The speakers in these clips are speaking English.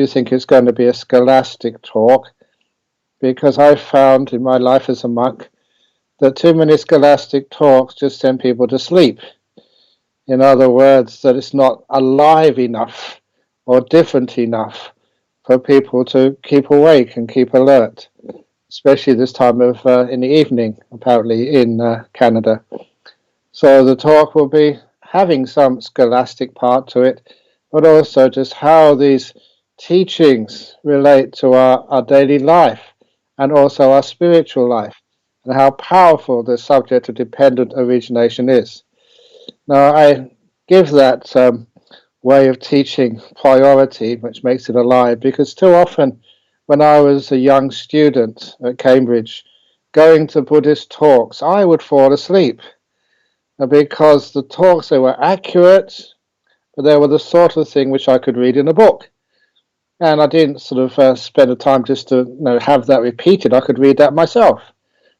you think it's going to be a scholastic talk, because I found in my life as a monk that too many scholastic talks just send people to sleep. In other words, that it's not alive enough or different enough for people to keep awake and keep alert, especially this time of in the evening, apparently in Canada. So the talk will be having some scholastic part to it, but also just how these teachings relate to our daily life and also our spiritual life, and how powerful the subject of dependent origination is. Now, I give that way of teaching priority, which makes it alive, because too often when I was a young student at Cambridge, going to Buddhist talks, I would fall asleep because the talks, they were accurate, but they were the sort of thing which I could read in a book. And I didn't sort of spend the time just to have that repeated. I could read that myself.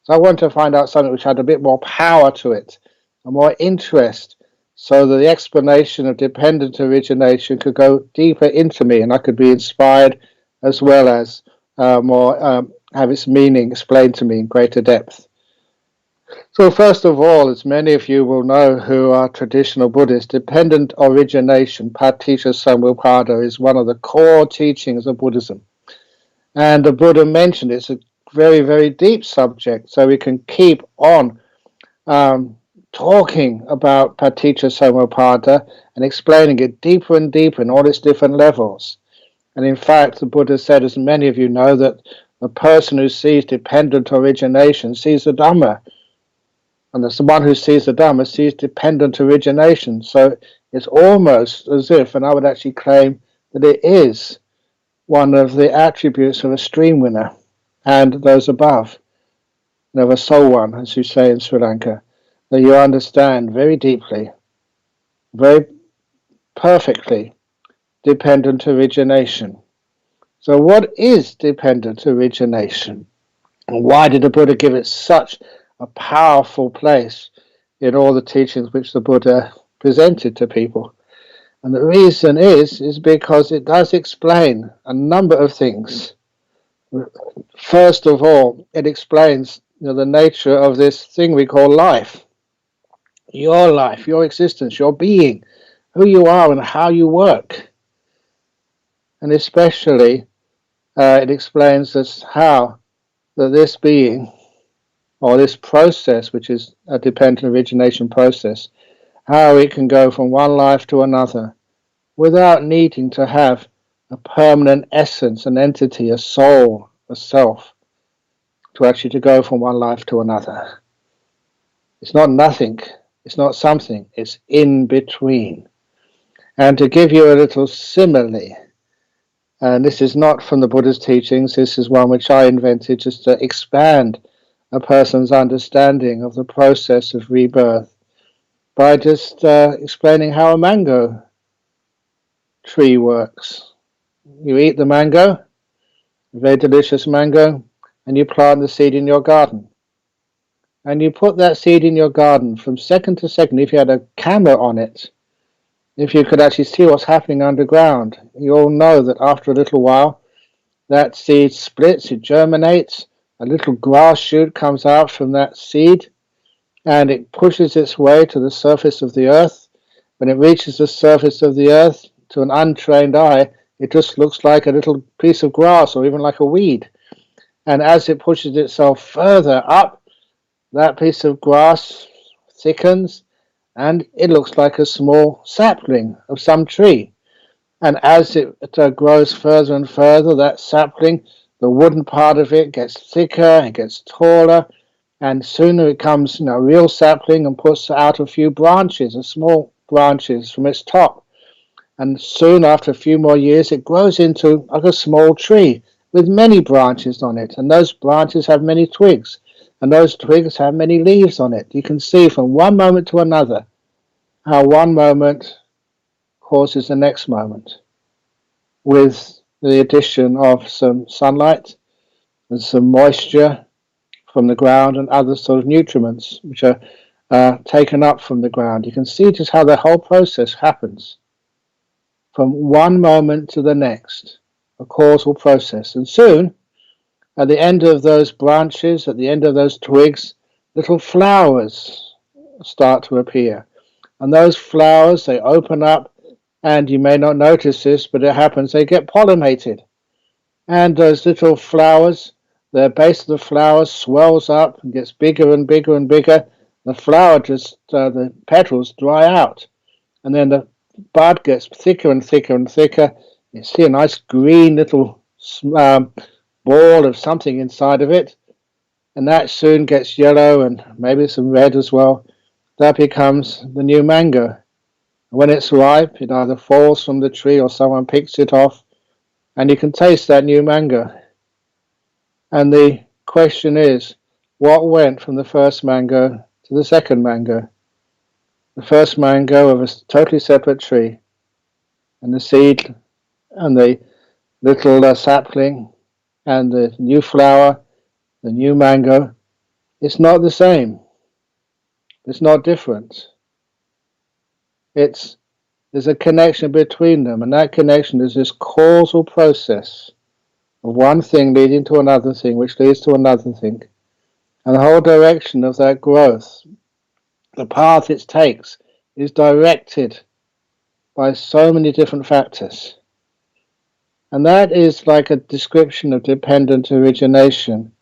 So I wanted to find out something which had a bit more power to it, and more interest, so that the explanation of dependent origination could go deeper into me, and I could be inspired as well as more have its meaning explained to me in greater depth. So first of all, as many of you will know who are traditional Buddhists, dependent origination, Paticca Samuppada, is one of the core teachings of Buddhism. And the Buddha mentioned it's a very, very deep subject, so we can keep on talking about Paticca Samuppada and explaining it deeper and deeper in all its different levels. And in fact, the Buddha said, as many of you know, that the person who sees dependent origination sees the Dhamma. And the one who sees the Dhamma sees dependent origination. So it's almost as if, and I would actually claim that it is one of the attributes of a stream winner and those above, of a soul one, as you say in Sri Lanka, that you understand very deeply, very perfectly, dependent origination. So what is dependent origination? And why did the Buddha give it such a powerful place in all the teachings which the Buddha presented to people? And the reason is because it does explain a number of things. First of all, it explains the nature of this thing we call life, your existence, your being, who you are and how you work. And especially it explains us how that this being, or this process, which is a dependent origination process, how it can go from one life to another without needing to have a permanent essence, an entity, a soul, a self, to actually to go from one life to another. It's not nothing, it's not something, it's in between. And to give you a little simile, and this is not from the Buddha's teachings, this is one which I invented just to expand a person's understanding of the process of rebirth, by just explaining how a mango tree works. You eat the mango, a very delicious mango, and you plant the seed in your garden. And you put that seed in your garden from second to second. If you had a camera on it, if you could actually see what's happening underground, you all know that after a little while, that seed splits, it germinates, a little grass shoot comes out from that seed, and it pushes its way to the surface of the earth. When it reaches the surface of the earth, to an untrained eye, it just looks like a little piece of grass or even like a weed. And as it pushes itself further up, that piece of grass thickens and it looks like a small sapling of some tree. And as it grows further and further, that sapling, the wooden part of it gets thicker, it gets taller, and sooner it becomes a real sapling and puts out a few branches, small branches from its top. And soon, after a few more years, it grows into like a small tree with many branches on it. And those branches have many twigs. And those twigs have many leaves on it. You can see from one moment to another how one moment causes the next moment, with the addition of some sunlight and some moisture from the ground and other sort of nutriments which are taken up from the ground. You can see just how the whole process happens from one moment to the next a causal process. And soon, at the end of those branches, at the end of those twigs, little flowers start to appear. And those flowers, they open up, and you may not notice this, but it happens, they get pollinated. And those little flowers, the base of the flower swells up and gets bigger and bigger and bigger. The flower the petals dry out. And then the bud gets thicker and thicker and thicker. You see a nice green little ball of something inside of it. And that soon gets yellow and maybe some red as well. That becomes the new mango. And when it's ripe, it either falls from the tree or someone picks it off, and you can taste that new mango. And the question is, what went from the first mango to the second mango? The first mango of a totally separate tree, and the seed and the little sapling and the new flower, the new mango, it's not the same. It's not different. There's a connection between them, and that connection is this causal process of one thing leading to another thing, which leads to another thing. And the whole direction of that growth, the path it takes, is directed by so many different factors. And that is like a description of dependent origination.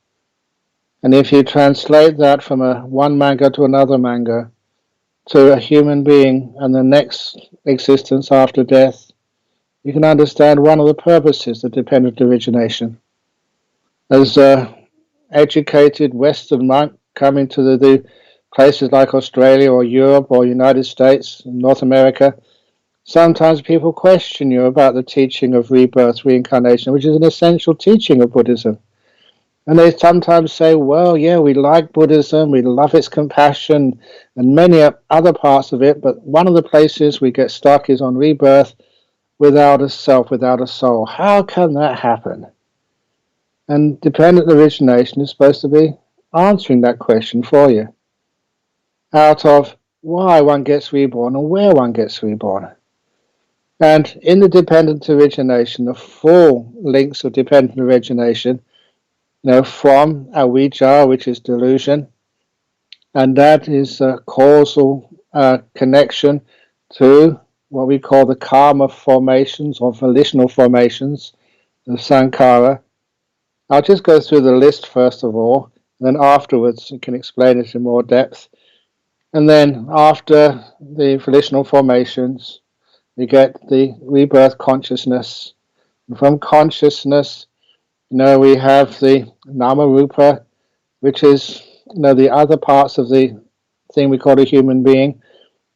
And if you translate that from one mango to another mango, to a human being and the next existence after death, you can understand one of the purposes of dependent origination. As an educated Western monk coming to the places like Australia or Europe or United States and North America, sometimes people question you about the teaching of rebirth, reincarnation, which is an essential teaching of Buddhism. And they sometimes say, well, yeah, we like Buddhism, we love its compassion and many other parts of it, but one of the places we get stuck is on rebirth without a self, without a soul. How can that happen? And dependent origination is supposed to be answering that question for you, out of why one gets reborn and where one gets reborn. And in the dependent origination, the full links of dependent origination, from avijja, which is delusion, and that is a causal connection to what we call the karma formations or volitional formations of sankhara. I'll just go through the list first of all, and then afterwards you can explain it in more depth. And then after the volitional formations, we get the rebirth consciousness. And from consciousness, we have the nama rupa, which is the other parts of the thing we call a human being,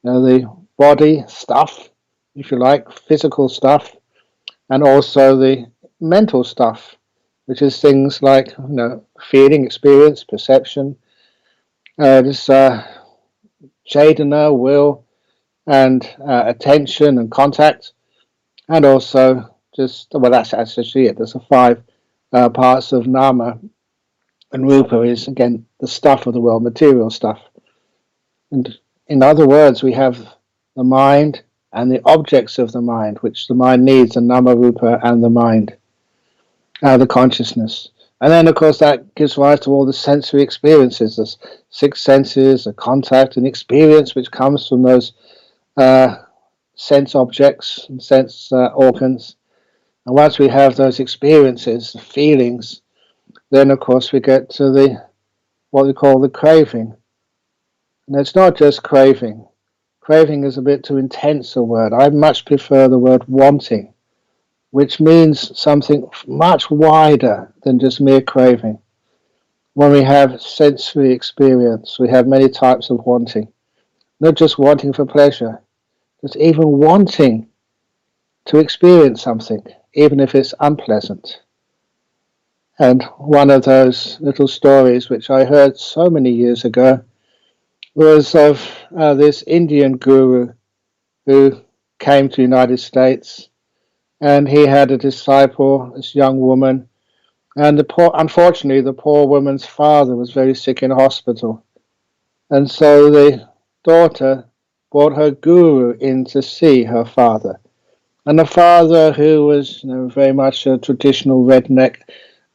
the body stuff, if you like, physical stuff, and also the mental stuff, which is things like feeling, experience, perception, this cetana, will, and attention and contact, and also that's actually it. There's 5 parts of nama, and rupa is again the stuff of the world, material stuff. And in other words, we have the mind and the objects of the mind, which the mind needs, the nama rupa and the mind, the consciousness. And then, of course, that gives rise to all the sensory experiences, the 6 senses, the contact and experience which comes from those sense objects and sense organs. And once we have those experiences, the feelings, then of course we get to what we call the craving. And it's not just craving. Craving is a bit too intense a word. I much prefer the word wanting, which means something much wider than just mere craving. When we have sensory experience, we have many types of wanting. Not just wanting for pleasure, just even wanting to experience something, even if it's unpleasant. And one of those little stories which I heard so many years ago was of this Indian guru who came to the United States, and he had a disciple, this young woman, and unfortunately the poor woman's father was very sick in hospital. And so the daughter brought her guru in to see her father. And the father, who was very much a traditional redneck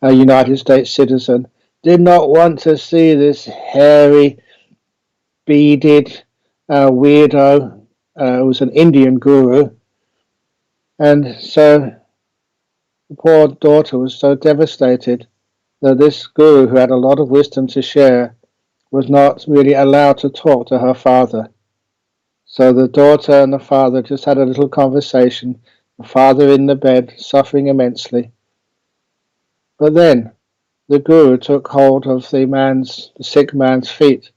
United States citizen, did not want to see this hairy, beaded weirdo who was an Indian guru. And so the poor daughter was so devastated that this guru, who had a lot of wisdom to share, was not really allowed to talk to her father. So the daughter and the father just had a little conversation, the father in the bed, suffering immensely. But then the guru took hold of the sick man's feet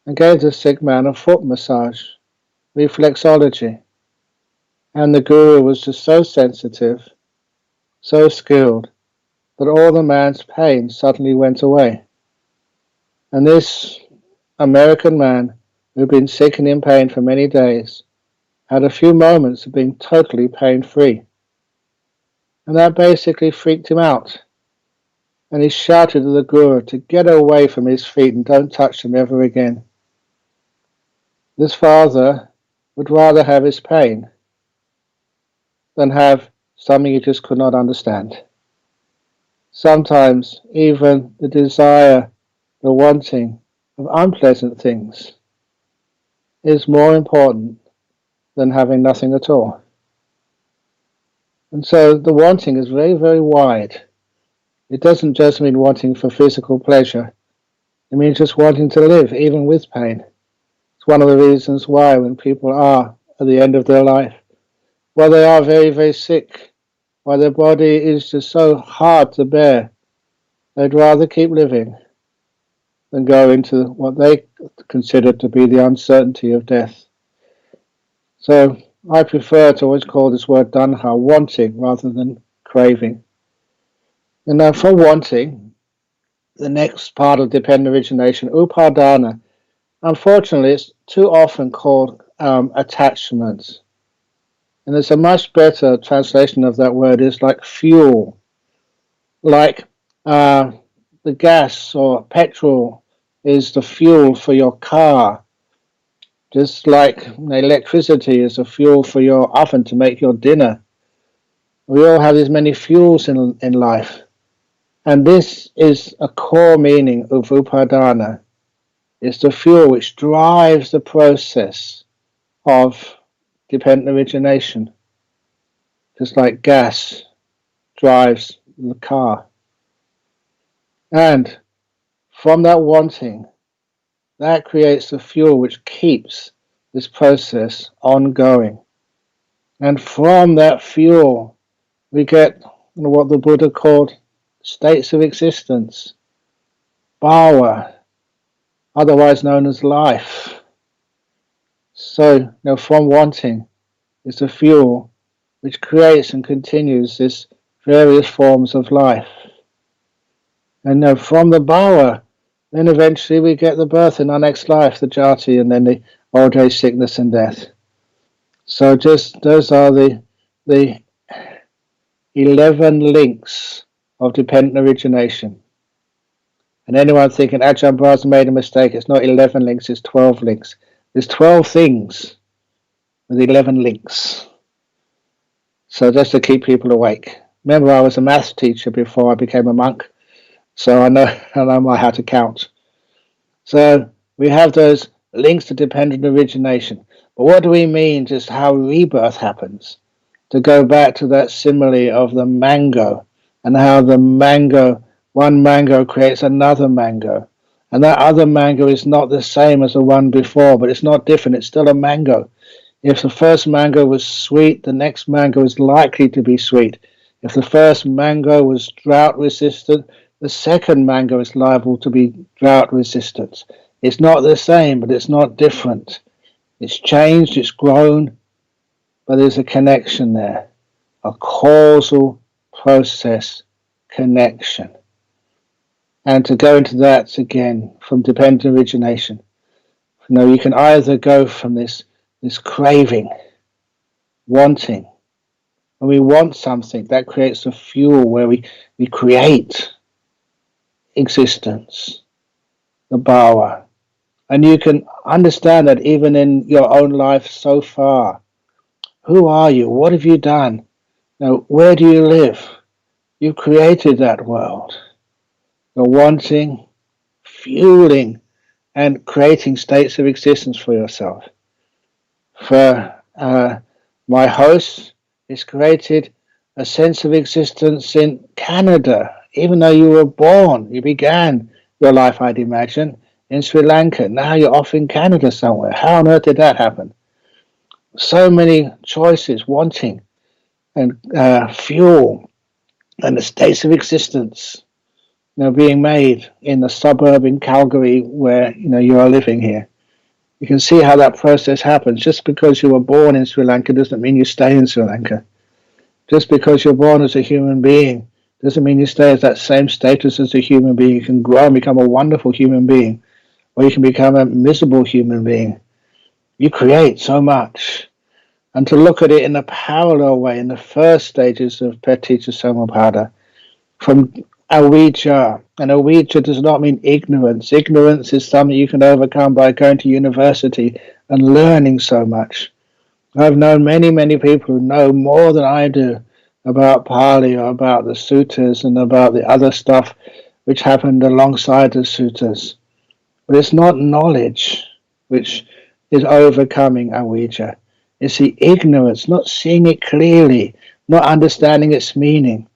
and gave the sick man a foot massage, reflexology. And the guru was just so sensitive, so skilled, that all the man's pain suddenly went away. And this American man, who'd been sick and in pain for many days, had a few moments of being totally pain-free. And that basically freaked him out. And he shouted to the guru to get away from his feet and don't touch them ever again. This father would rather have his pain than have something he just could not understand. Sometimes even the desire, the wanting of unpleasant things is more important than having nothing at all. And so the wanting is very, very wide. It doesn't just mean wanting for physical pleasure. It means just wanting to live, even with pain. It's one of the reasons why when people are at the end of their life, while they are very, very sick, while their body is just so hard to bear, they'd rather keep living than go into what they consider to be the uncertainty of death. So I prefer to always call this word dhamma wanting rather than craving. And now for wanting, the next part of dependent origination, upadana, unfortunately it's too often called attachment. And there's a much better translation of that word is like fuel, like the gas or petrol is the fuel for your car, just like electricity is the fuel for your oven to make your dinner. We all have these many fuels in life. And this is a core meaning of upadana. It's the fuel which drives the process of dependent origination, just like gas drives the car. And from that wanting, that creates the fuel which keeps this process ongoing. And from that fuel, we get what the Buddha called states of existence, bhava, otherwise known as life. So, from wanting is the fuel which creates and continues this various forms of life. And from the bhava, then eventually we get the birth in our next life, the jati, and then the old age, sickness, and death. So just those are the 11 links of dependent origination. And anyone thinking Ajahn Brahm's made a mistake, it's not 11 links, it's 12 links. There's 12 things with 11 links. So just to keep people awake. Remember, I was a maths teacher before I became a monk, so I know how to count. So we have those links to dependent origination. But what do we mean just how rebirth happens? To go back to that simile of the mango and how the mango, one mango creates another mango. And that other mango is not the same as the one before, but it's not different. It's still a mango. If the first mango was sweet, the next mango is likely to be sweet. If the first mango was drought resistant, the second mango is liable to be drought resistant. It's not the same, but it's not different. It's changed, it's grown, but there's a connection there, a causal process connection. And to go into that again, from dependent origination, you can either go from this craving, wanting. When we want something, that creates a fuel where we create existence, the bhava. And you can understand that even in your own life so far, Who are you? What have you done? Now, where do you live? You created that world. You're wanting, fueling, and creating states of existence for yourself. For my host, it's created a sense of existence in Canada. Even though you were born, you began your life, I'd imagine, in Sri Lanka. Now you're off in Canada somewhere. How on earth did that happen? So many choices, wanting, and fuel, and the states of existence, being made in the suburb in Calgary where you are living here. You can see how that process happens. Just because you were born in Sri Lanka doesn't mean you stay in Sri Lanka. Just because you're born as a human being doesn't mean you stay as that same status as a human being. You can grow and become a wonderful human being, or you can become a miserable human being. You create so much. And to look at it in a parallel way, in the first stages of Paticca Samuppada, from avijja, and avijja does not mean ignorance. Ignorance is something you can overcome by going to university and learning so much. I've known many, many people who know more than I do about Pali or about the suttas and about the other stuff which happened alongside the suttas. But it's not knowledge which is overcoming avijja. It's the ignorance, not seeing it clearly, not understanding its meaning.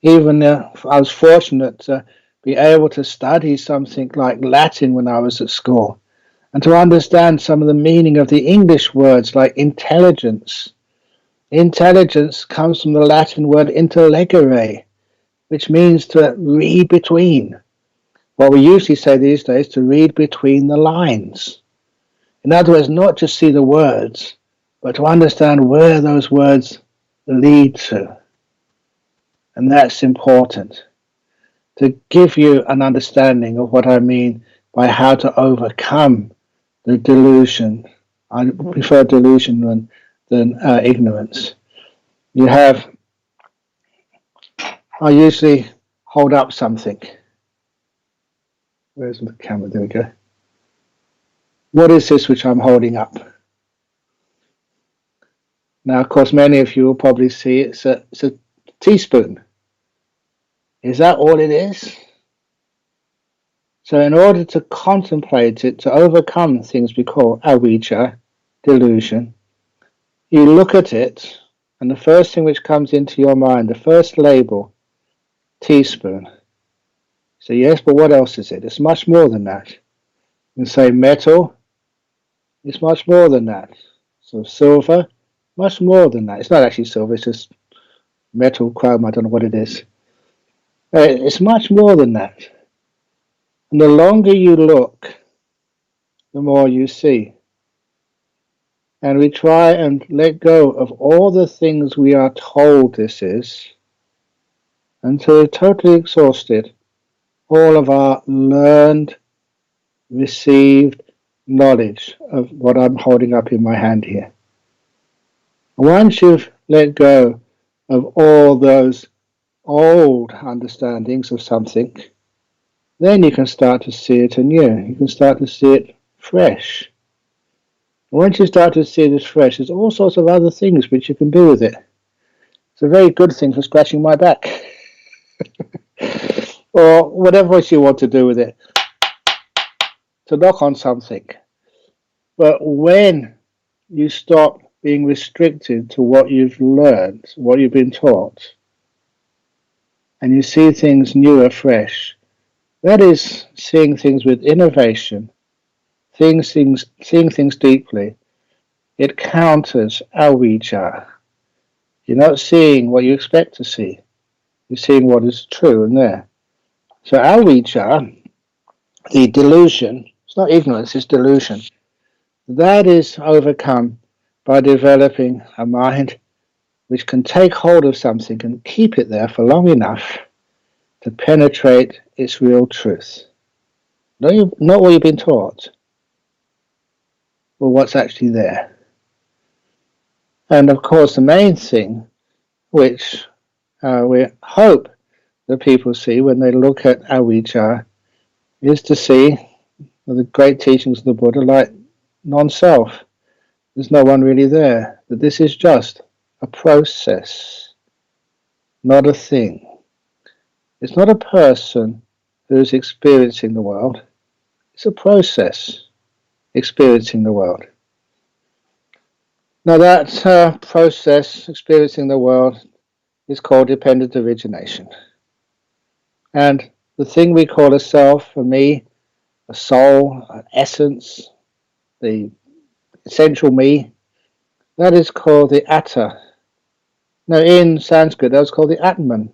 Even I was fortunate to be able to study something like Latin when I was at school, and to understand some of the meaning of the English words like intelligence. Intelligence comes from the Latin word interlegere, which means to read between. What we usually say these days, to read between the lines. In other words, not just see the words, but to understand where those words lead to. And that's important, to give you an understanding of what I mean by how to overcome the delusion. I prefer delusion than ignorance. I usually hold up something. Where's the camera? There we go. What is this which I'm holding up? Now, of course, many of you will probably see it's a teaspoon. Is that all it is? So in order to contemplate it, to overcome things we call avijja, delusion, you look at it, and the first thing which comes into your mind, the first label, teaspoon. So yes, but what else is it? It's much more than that. You can say metal, it's much more than that. So silver, much more than that. It's not actually silver, it's just metal, chrome, I don't know what it is. It's much more than that. And the longer you look, the more you see. And we try and let go of all the things we are told this is, until we've totally exhausted all of our learned, received knowledge of what I'm holding up in my hand here. Once you've let go of all those old understandings of something, then you can start to see it anew. You can start to see it fresh. Once you start to see it as fresh, there's all sorts of other things which you can do with it. It's a very good thing for scratching my back. Or whatever else you want to do with it. To knock on something. But when you stop being restricted to what you've learned, what you've been taught, and you see things new or fresh, that is seeing things with innovation, seeing things deeply. It counters avijja. You're not seeing what you expect to see. You're seeing what is true and there. So avijja, the delusion, it's not ignorance, it's delusion. That is overcome by developing a mind which can take hold of something and keep it there for long enough to penetrate its real truth. Not what you've been taught, but what's actually there. And of course, the main thing which we hope that people see when they look at avijja is to see the great teachings of the Buddha like non-self. There's no one really there. that this is just a process, not a thing. It's not a person who's experiencing the world. It's a process experiencing the world. Now that process experiencing the world is called dependent origination. And the thing we call a self, a me, a soul, an essence, the essential me, that is called the atta. Now in Sanskrit that was called the Atman.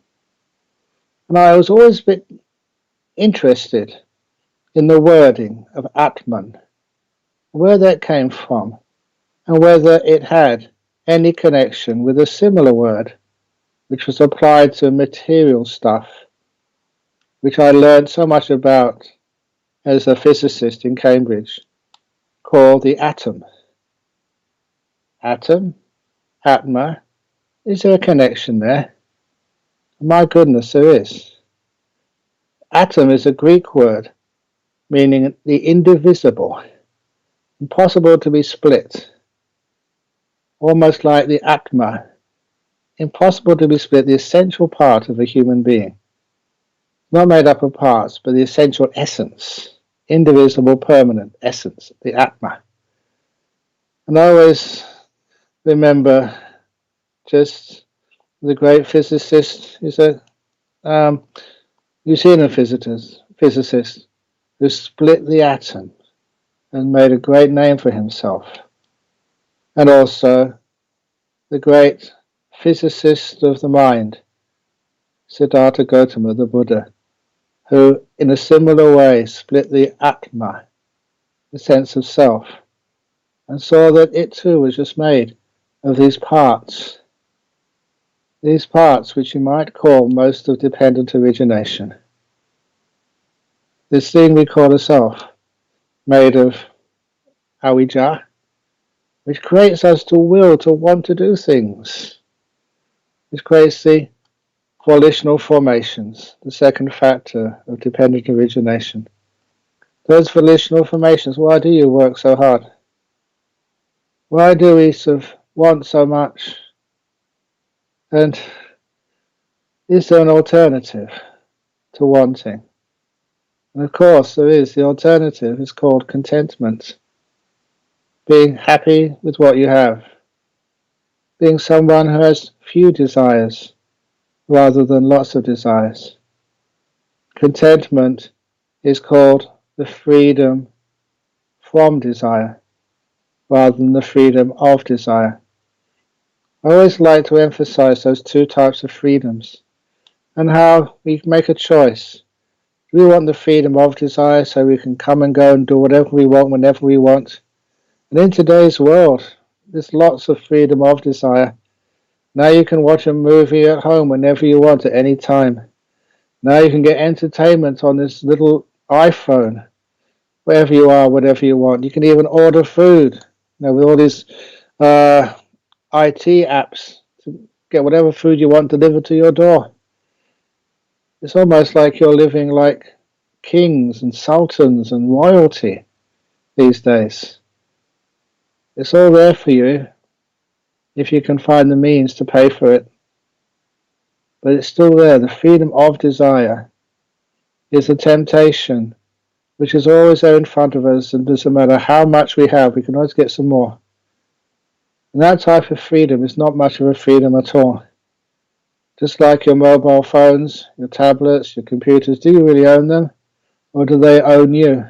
And I was always a bit interested in the wording of Atman, where that came from, and whether it had any connection with a similar word which was applied to material stuff, which I learned so much about as a physicist in Cambridge, called the atom. Atom, Atma, is there a connection there? My goodness, there is. Atom is a Greek word meaning the indivisible, impossible to be split, almost like the Atma, impossible to be split, the essential part of a human being. Not made up of parts, but the essential essence, indivisible, permanent essence, the Atma. And I always remember just the great physicist, he's a New Zealand physicist who split the atom and made a great name for himself. And also the great physicist of the mind, Siddhartha Gautama, the Buddha, who in a similar way split the Atma, the sense of self, and saw that it too was just made of these parts which you might call most of dependent origination. This thing we call a self, made of avijja, which creates us to will, to want to do things, which creates the volitional formations, the second factor of dependent origination. Those volitional formations, why do you work so hard? Why do we want so much? And is there an alternative to wanting? And of course there is. The alternative is called contentment. Being happy with what you have. Being someone who has few desires rather than lots of desires. Contentment is called the freedom from desire rather than the freedom of desire. I always like to emphasize those two types of freedoms and how we make a choice. Do we want the freedom of desire so we can come and go and do whatever we want whenever we want? And in today's world, there's lots of freedom of desire. Now you can watch a movie at home whenever you want at any time. Now you can get entertainment on this little iPhone, wherever you are, whatever you want. You can even order food, with all these IT apps to get whatever food you want delivered to your door. It's almost like you're living like kings and sultans and royalty these days. It's all there for you if you can find the means to pay for it. But it's still there. The freedom of desire is a temptation which is always there in front of us, and doesn't matter how much we have, we can always get some more. And that type of freedom is not much of a freedom at all. Just like your mobile phones, your tablets, your computers, do you really own them? Or do they own you?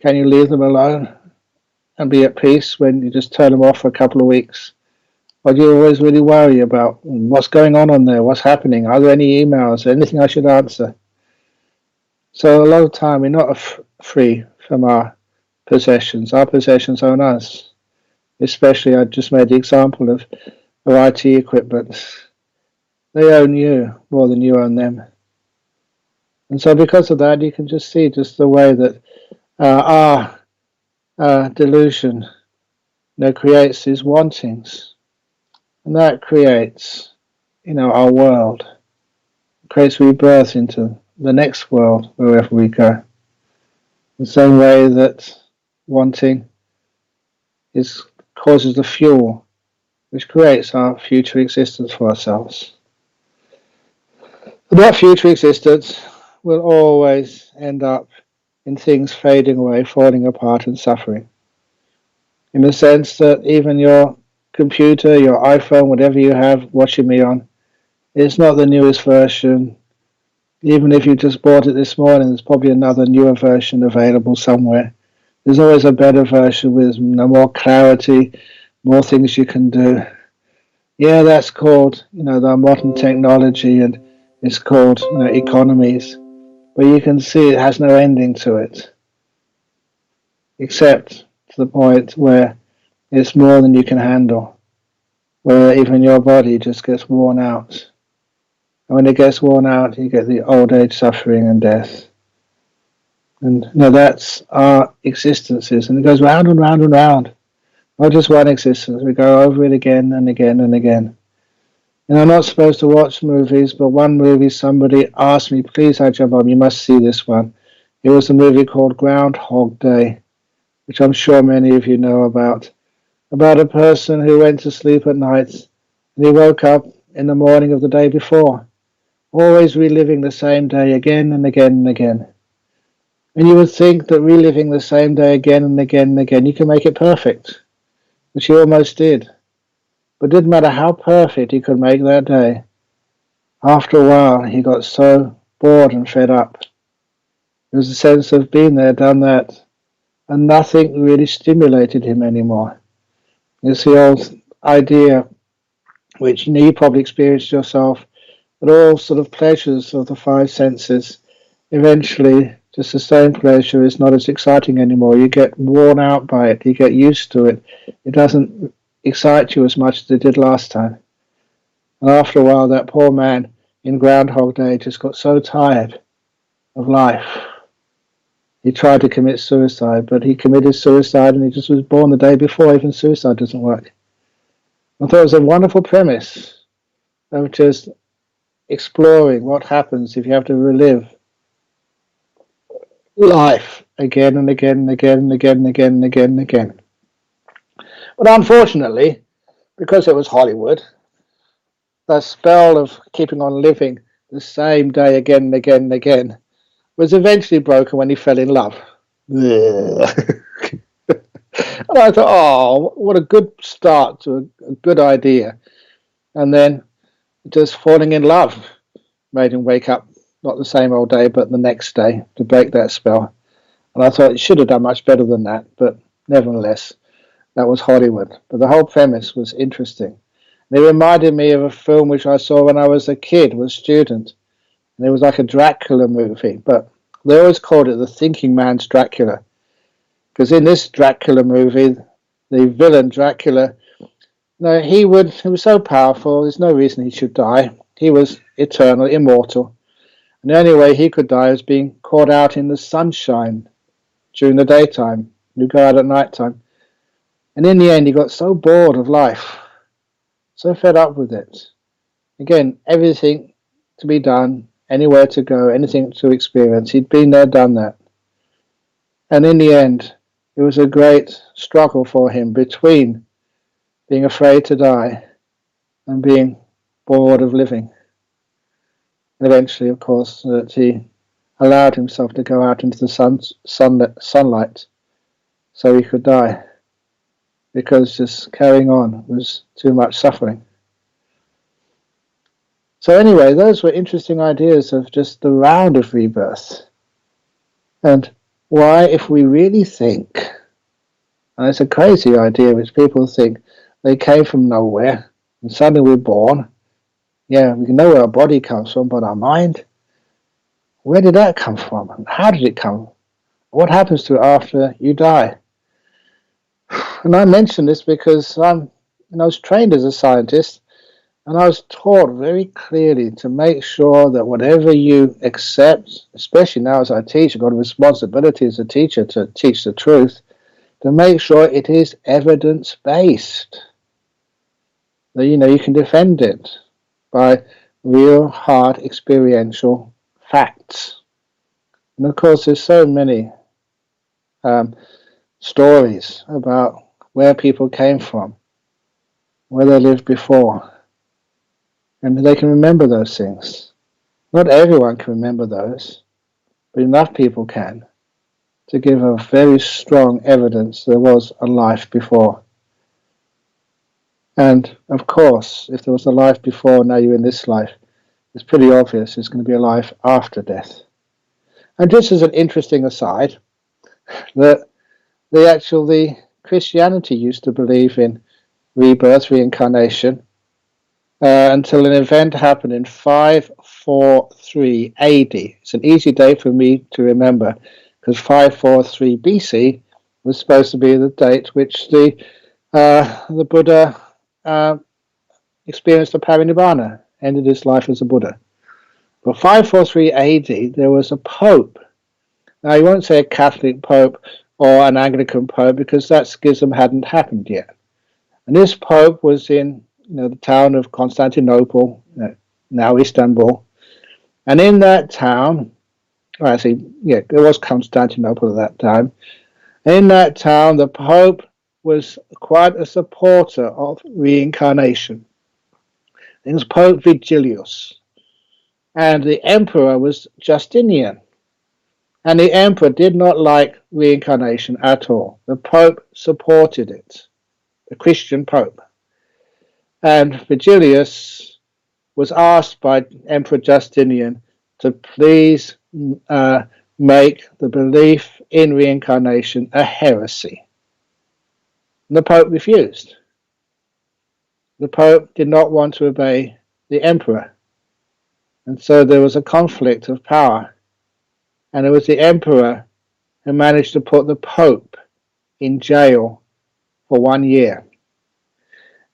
Can you leave them alone and be at peace when you just turn them off for a couple of weeks? Or do you always really worry about what's going on there, what's happening, are there any emails, anything I should answer? So a lot of time we're not free from our possessions. Our possessions own us. Especially, I just made the example of IT equipment. They own you more than you own them. And so because of that, you can just see just the way that our delusion creates these wantings. And that creates, our world. It creates rebirth into the next world, wherever we go. The same way that wanting is causes the fuel which creates our future existence for ourselves. But that future existence will always end up in things fading away, falling apart and suffering. In the sense that even your computer, your iPhone, whatever you have watching me on, is not the newest version. Even if you just bought it this morning, there's probably another newer version available somewhere. There's always a better version with more clarity, more things you can do. Yeah, that's called, the modern technology, and it's called, economies. But you can see it has no ending to it, except to the point where it's more than you can handle, where even your body just gets worn out. And when it gets worn out, you get the old age suffering and death. And that's our existences, and it goes round and round and round. Not just one existence, we go over it again and again and again. And I'm not supposed to watch movies, but one movie somebody asked me, please Ajahn Brahm, you must see this one. It was a movie called Groundhog Day, which I'm sure many of you know about a person who went to sleep at night and he woke up in the morning of the day before, always reliving the same day again and again and again. And you would think that reliving the same day again and again and again, you can make it perfect, which he almost did. But it didn't matter how perfect he could make that day. After a while, he got so bored and fed up. There was a sense of being there, done that, and nothing really stimulated him anymore. It's the old idea, which you probably experienced yourself, that all sort of pleasures of the five senses, eventually to sustain pleasure is not as exciting anymore. You get worn out by it. You get used to it. It doesn't excite you as much as it did last time. And after a while, that poor man in Groundhog Day just got so tired of life. He tried to commit suicide, but he committed suicide and he just was born the day before. Even suicide doesn't work. I thought it was a wonderful premise of just exploring what happens if you have to relive life again and again and again and again and again and again and again. But unfortunately, because it was Hollywood, the spell of keeping on living the same day again and again and again was eventually broken when he fell in love. And I thought, oh, what a good start to a good idea. And then just falling in love made him wake up, not the same old day, but the next day to break that spell. And I thought it should have done much better than that, but nevertheless, that was Hollywood. But the whole premise was interesting. And it reminded me of a film which I saw when I was a kid, was a student. And it was like a Dracula movie, but they always called it the thinking man's Dracula. Because in this Dracula movie, the villain Dracula, he was so powerful, there's no reason he should die. He was eternal, immortal. And the only way he could die was being caught out in the sunshine during the daytime. You go out at night time. And in the end, he got so bored of life, so fed up with it. Again, everything to be done, anywhere to go, anything to experience. He'd been there, done that. And in the end, it was a great struggle for him between being afraid to die and being bored of living. And eventually, of course, that he allowed himself to go out into the sunlight so he could die, because just carrying on was too much suffering. So anyway, those were interesting ideas of just the round of rebirth. And why, if we really think, and it's a crazy idea which people think they came from nowhere and suddenly we're born. Yeah, we can know where our body comes from, but our mind, where did that come from? And how did it come? What happens to it after you die? And I mention this because I was trained as a scientist, and I was taught very clearly to make sure that whatever you accept, especially now as I teach, I've got a responsibility as a teacher to teach the truth, to make sure it is evidence-based. That, you can defend it by real, hard, experiential facts. And of course, there's so many stories about where people came from, where they lived before. And they can remember those things. Not everyone can remember those, but enough people can to give a very strong evidence there was a life before. And of course, if there was a life before, now you're in this life, it's pretty obvious there's going to be a life after death. And just as an interesting aside, that the Christianity used to believe in rebirth, reincarnation, until an event happened in 543 AD. It's an easy date for me to remember, because 543 BC was supposed to be the date which the Buddha experienced the parinirvana, ended his life as a Buddha. But 543 AD, there was a pope. Now, you won't say a Catholic pope or an Anglican pope, because that schism hadn't happened yet. And this pope was in the town of Constantinople, now Istanbul. And in that town, it was Constantinople at that time. In that town, the pope was quite a supporter of reincarnation. It was Pope Vigilius. And the emperor was Justinian. And the emperor did not like reincarnation at all. The pope supported it, the Christian pope. And Vigilius was asked by Emperor Justinian to please make the belief in reincarnation a heresy. And the Pope refused. The Pope did not want to obey the Emperor. And so there was a conflict of power. And it was the Emperor who managed to put the Pope in jail for 1 year.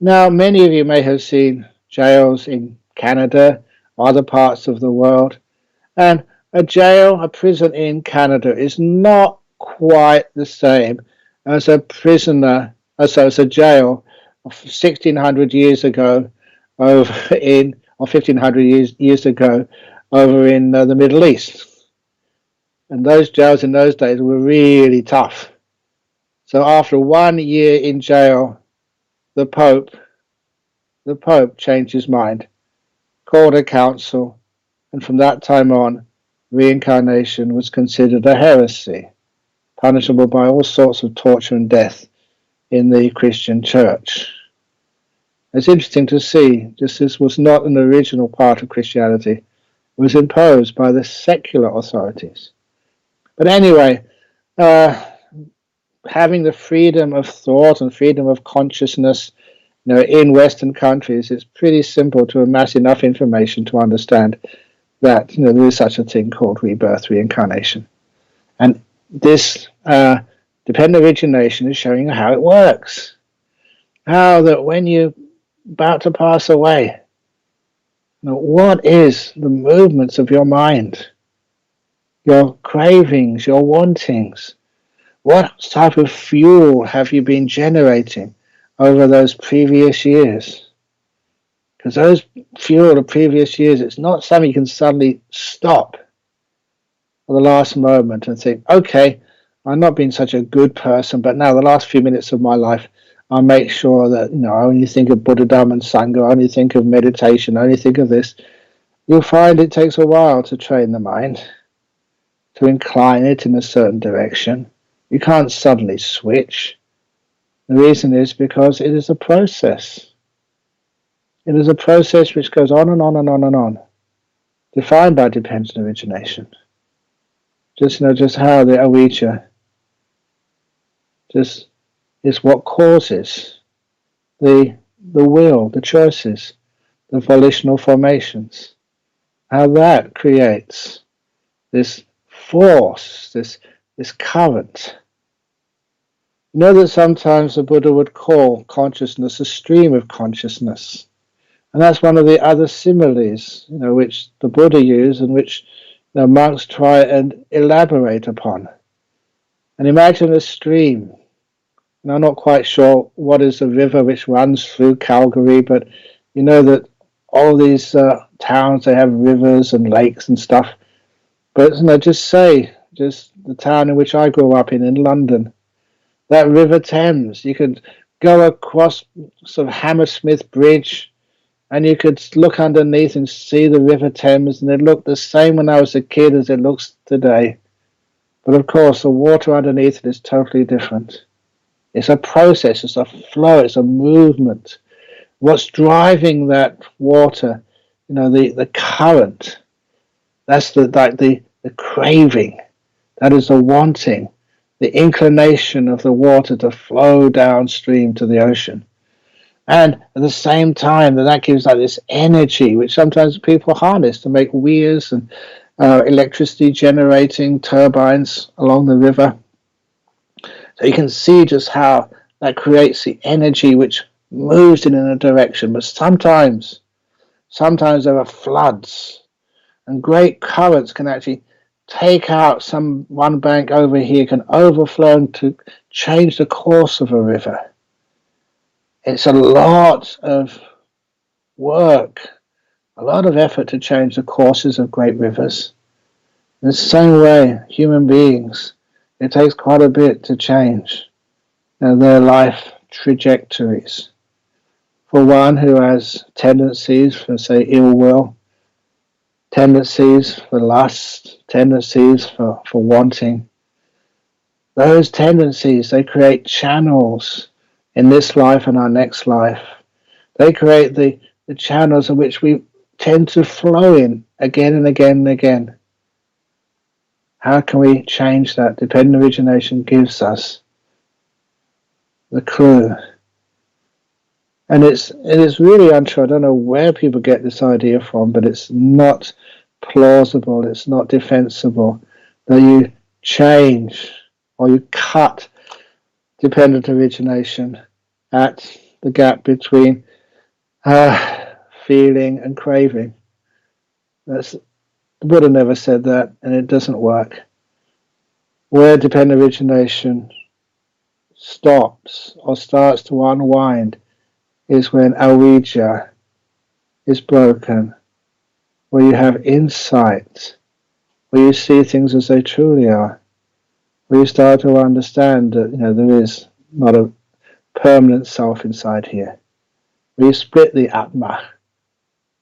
Now, many of you may have seen jails in Canada, other parts of the world, and a jail, a prison in Canada is not quite the same as a prisoner, as a jail of 1600 years ago over in, or 1500 years ago over in the Middle East. And those jails in those days were really tough. So after 1 year in jail, the Pope changed his mind, called a council, and from that time on, reincarnation was considered a heresy, punishable by all sorts of torture and death in the Christian church. It's interesting to see, just this was not an original part of Christianity, it was imposed by the secular authorities. But anyway, having the freedom of thought and freedom of consciousness in Western countries, it's pretty simple to amass enough information to understand that there is such a thing called rebirth, reincarnation. And this dependent origination is showing how it works. How that when you're about to pass away, what is the movements of your mind, your cravings, your wantings? What type of fuel have you been generating over those previous years? Because those fuel of previous years, it's not something you can suddenly stop at the last moment and think, okay, I'm not being such a good person, but now the last few minutes of my life, I'll make sure that I only think of Buddha, Dhamma, and Sangha, I only think of meditation, I only think of this. You'll find it takes a while to train the mind, to incline it in a certain direction. You can't suddenly switch. The reason is because it is a process. It is a process which goes on and on and on and on, defined by dependent origination. Just how the avijja just is what causes the will, the choices, the volitional formations. How that creates this force, this current. You know that sometimes the Buddha would call consciousness a stream of consciousness. And that's one of the other similes, which the Buddha used and which monks try and elaborate upon. And imagine a stream. And I'm not quite sure what is the river which runs through Calgary, but you know that all these towns, they have rivers and lakes and stuff. But just the town in which I grew up in London, that River Thames, you could go across sort of Hammersmith Bridge, and you could look underneath and see the River Thames, and it looked the same when I was a kid as it looks today. But of course, the water underneath it is totally different. It's a process, it's a flow, it's a movement. What's driving that water, the current, that's the craving, that is the wanting, the inclination of the water to flow downstream to the ocean. And at the same time, that gives like this energy, which sometimes people harness to make weirs and electricity generating turbines along the river. So you can see just how that creates the energy which moves it in a direction. But sometimes there are floods, and great currents can actually take out one bank over here, can overflow to change the course of a river. It's a lot of work, a lot of effort to change the courses of great rivers. In the same way, human beings, it takes quite a bit to change their life trajectories. For one who has tendencies for, say, ill will, tendencies for lust, tendencies for wanting, those tendencies, they create channels in this life and our next life. They create the channels in which we tend to flow in again and again and again. How can we change that? Dependent origination gives us the clue. And it is really untrue. I don't know where people get this idea from, but it's not plausible, it's not defensible, that you change or you cut dependent origination at the gap between feeling and craving. The Buddha never said that, and it doesn't work. Where dependent origination stops or starts to unwind is when avijja is broken, where you have insight, where you see things as they truly are, where you start to understand that there is not a permanent self inside here. Where you split the atma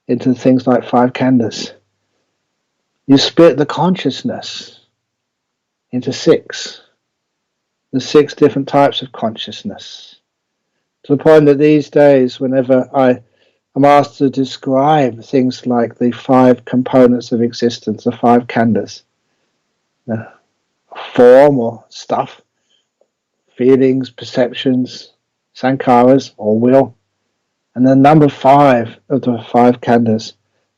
into things like 5 khandhas. You split the consciousness into 6. The 6 different types of consciousness. To the point that these days, whenever I am asked to describe things like the 5 components of existence, the 5 khandhas, form or stuff, feelings, perceptions, sankharas or will, and the number 5 of the 5 khandhas,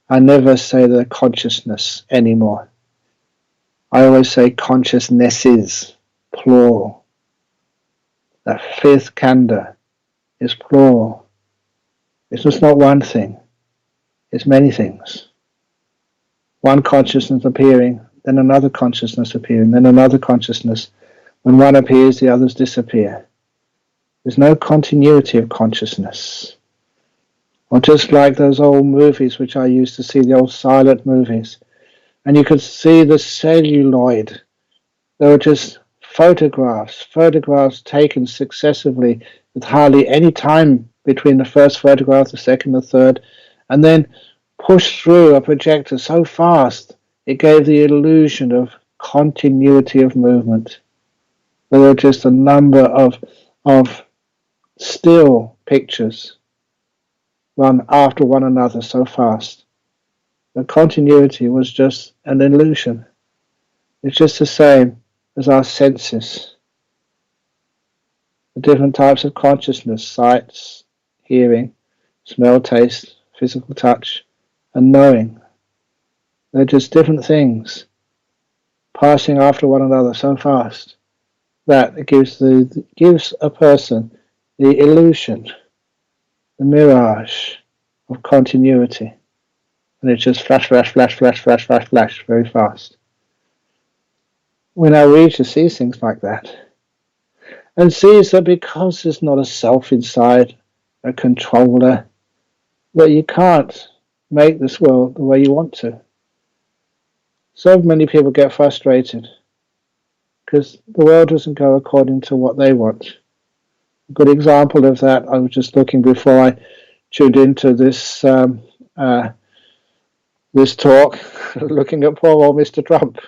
I never say the consciousness anymore. I always say consciousnesses, plural. That 5th khandha is plural. It's just not one thing. It's many things. One consciousness appearing, then another consciousness appearing, then another consciousness. When one appears, the others disappear. There's no continuity of consciousness. Or just like those old movies which I used to see, the old silent movies, and you could see the celluloid. They were just photographs taken successively with hardly any time between the first photograph, the second, the third, and then pushed through a projector so fast it gave the illusion of continuity of movement. There were just a number of still pictures run after one another so fast. The continuity was just an illusion. It's just the same as our senses. The different types of consciousness, sights, hearing, smell, taste, physical touch, and knowing. They're just different things passing after one another so fast that it gives a person the illusion, the mirage of continuity. And it's just flash, flash, flash, flash, flash, flash, flash, very fast. We now reach to see things like that, and sees that because there's not a self inside, a controller, that you can't make this world the way you want to. So many people get frustrated because the world doesn't go according to what they want. good example of that, I was just looking before I tuned into this this talk, looking at poor old Mr. Trump.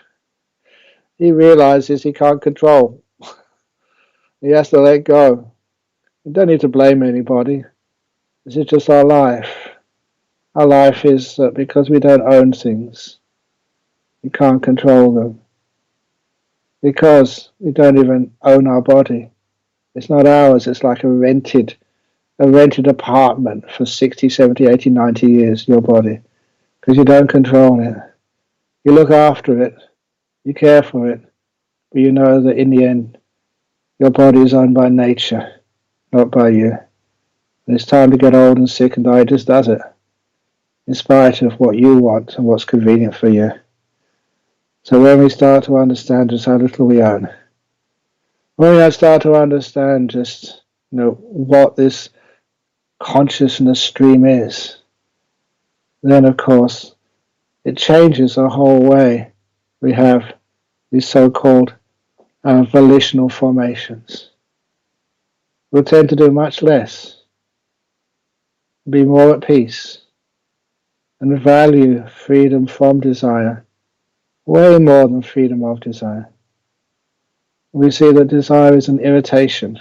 He realizes he can't control. He has to let go. You don't need to blame anybody. This is just our life. Our life is that because we don't own things, we can't control them. Because we don't even own our body. It's not ours. It's like a rented apartment for 60, 70, 80, 90 years, your body. Because you don't control it. You look after it. You care for it. But you know that in the end, your body is owned by nature, not by you. And it's time to get old and sick and die. It just does it. In spite of what you want and what's convenient for you. So when we start to understand just how little we own, when we start to understand just what this consciousness stream is, then of course it changes the whole way we have these so-called volitional formations. We'll tend to do much less, be more at peace, and value freedom from desire way more than freedom of desire. We see that desire is an irritation.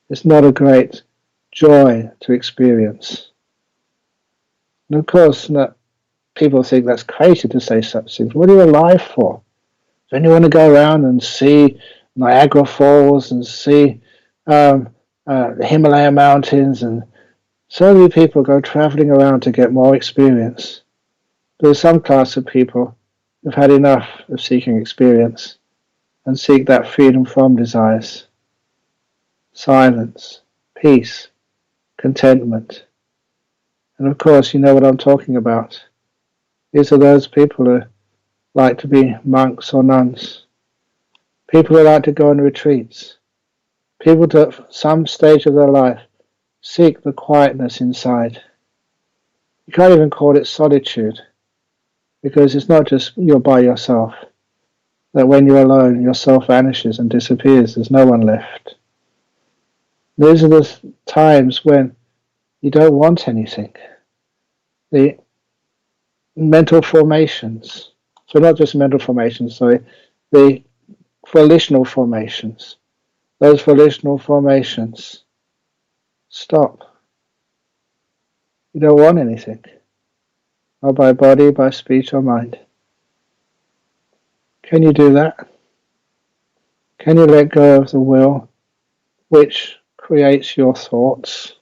It's not a great joy to experience. And of course, people think that's crazy to say such things. What are you alive for? Don't you want to go around and see Niagara Falls and see the Himalaya mountains? And so many people go traveling around to get more experience. There's some class of people who've had enough of seeking experience and seek that freedom from desires, silence, peace, contentment. And of course, you know what I'm talking about. These are those people who like to be monks or nuns, people who like to go on retreats, people who at some stage of their life seek the quietness inside. You can't even call it solitude, because it's not just you're by yourself, that when you're alone, yourself vanishes and disappears, there's no one left. These are the times when you don't want anything. The mental formations, so not just mental formations, sorry, the volitional formations, those volitional formations stop. You don't want anything, or by body, by speech or mind. Can you do that? Can you let go of the will which creates your thoughts?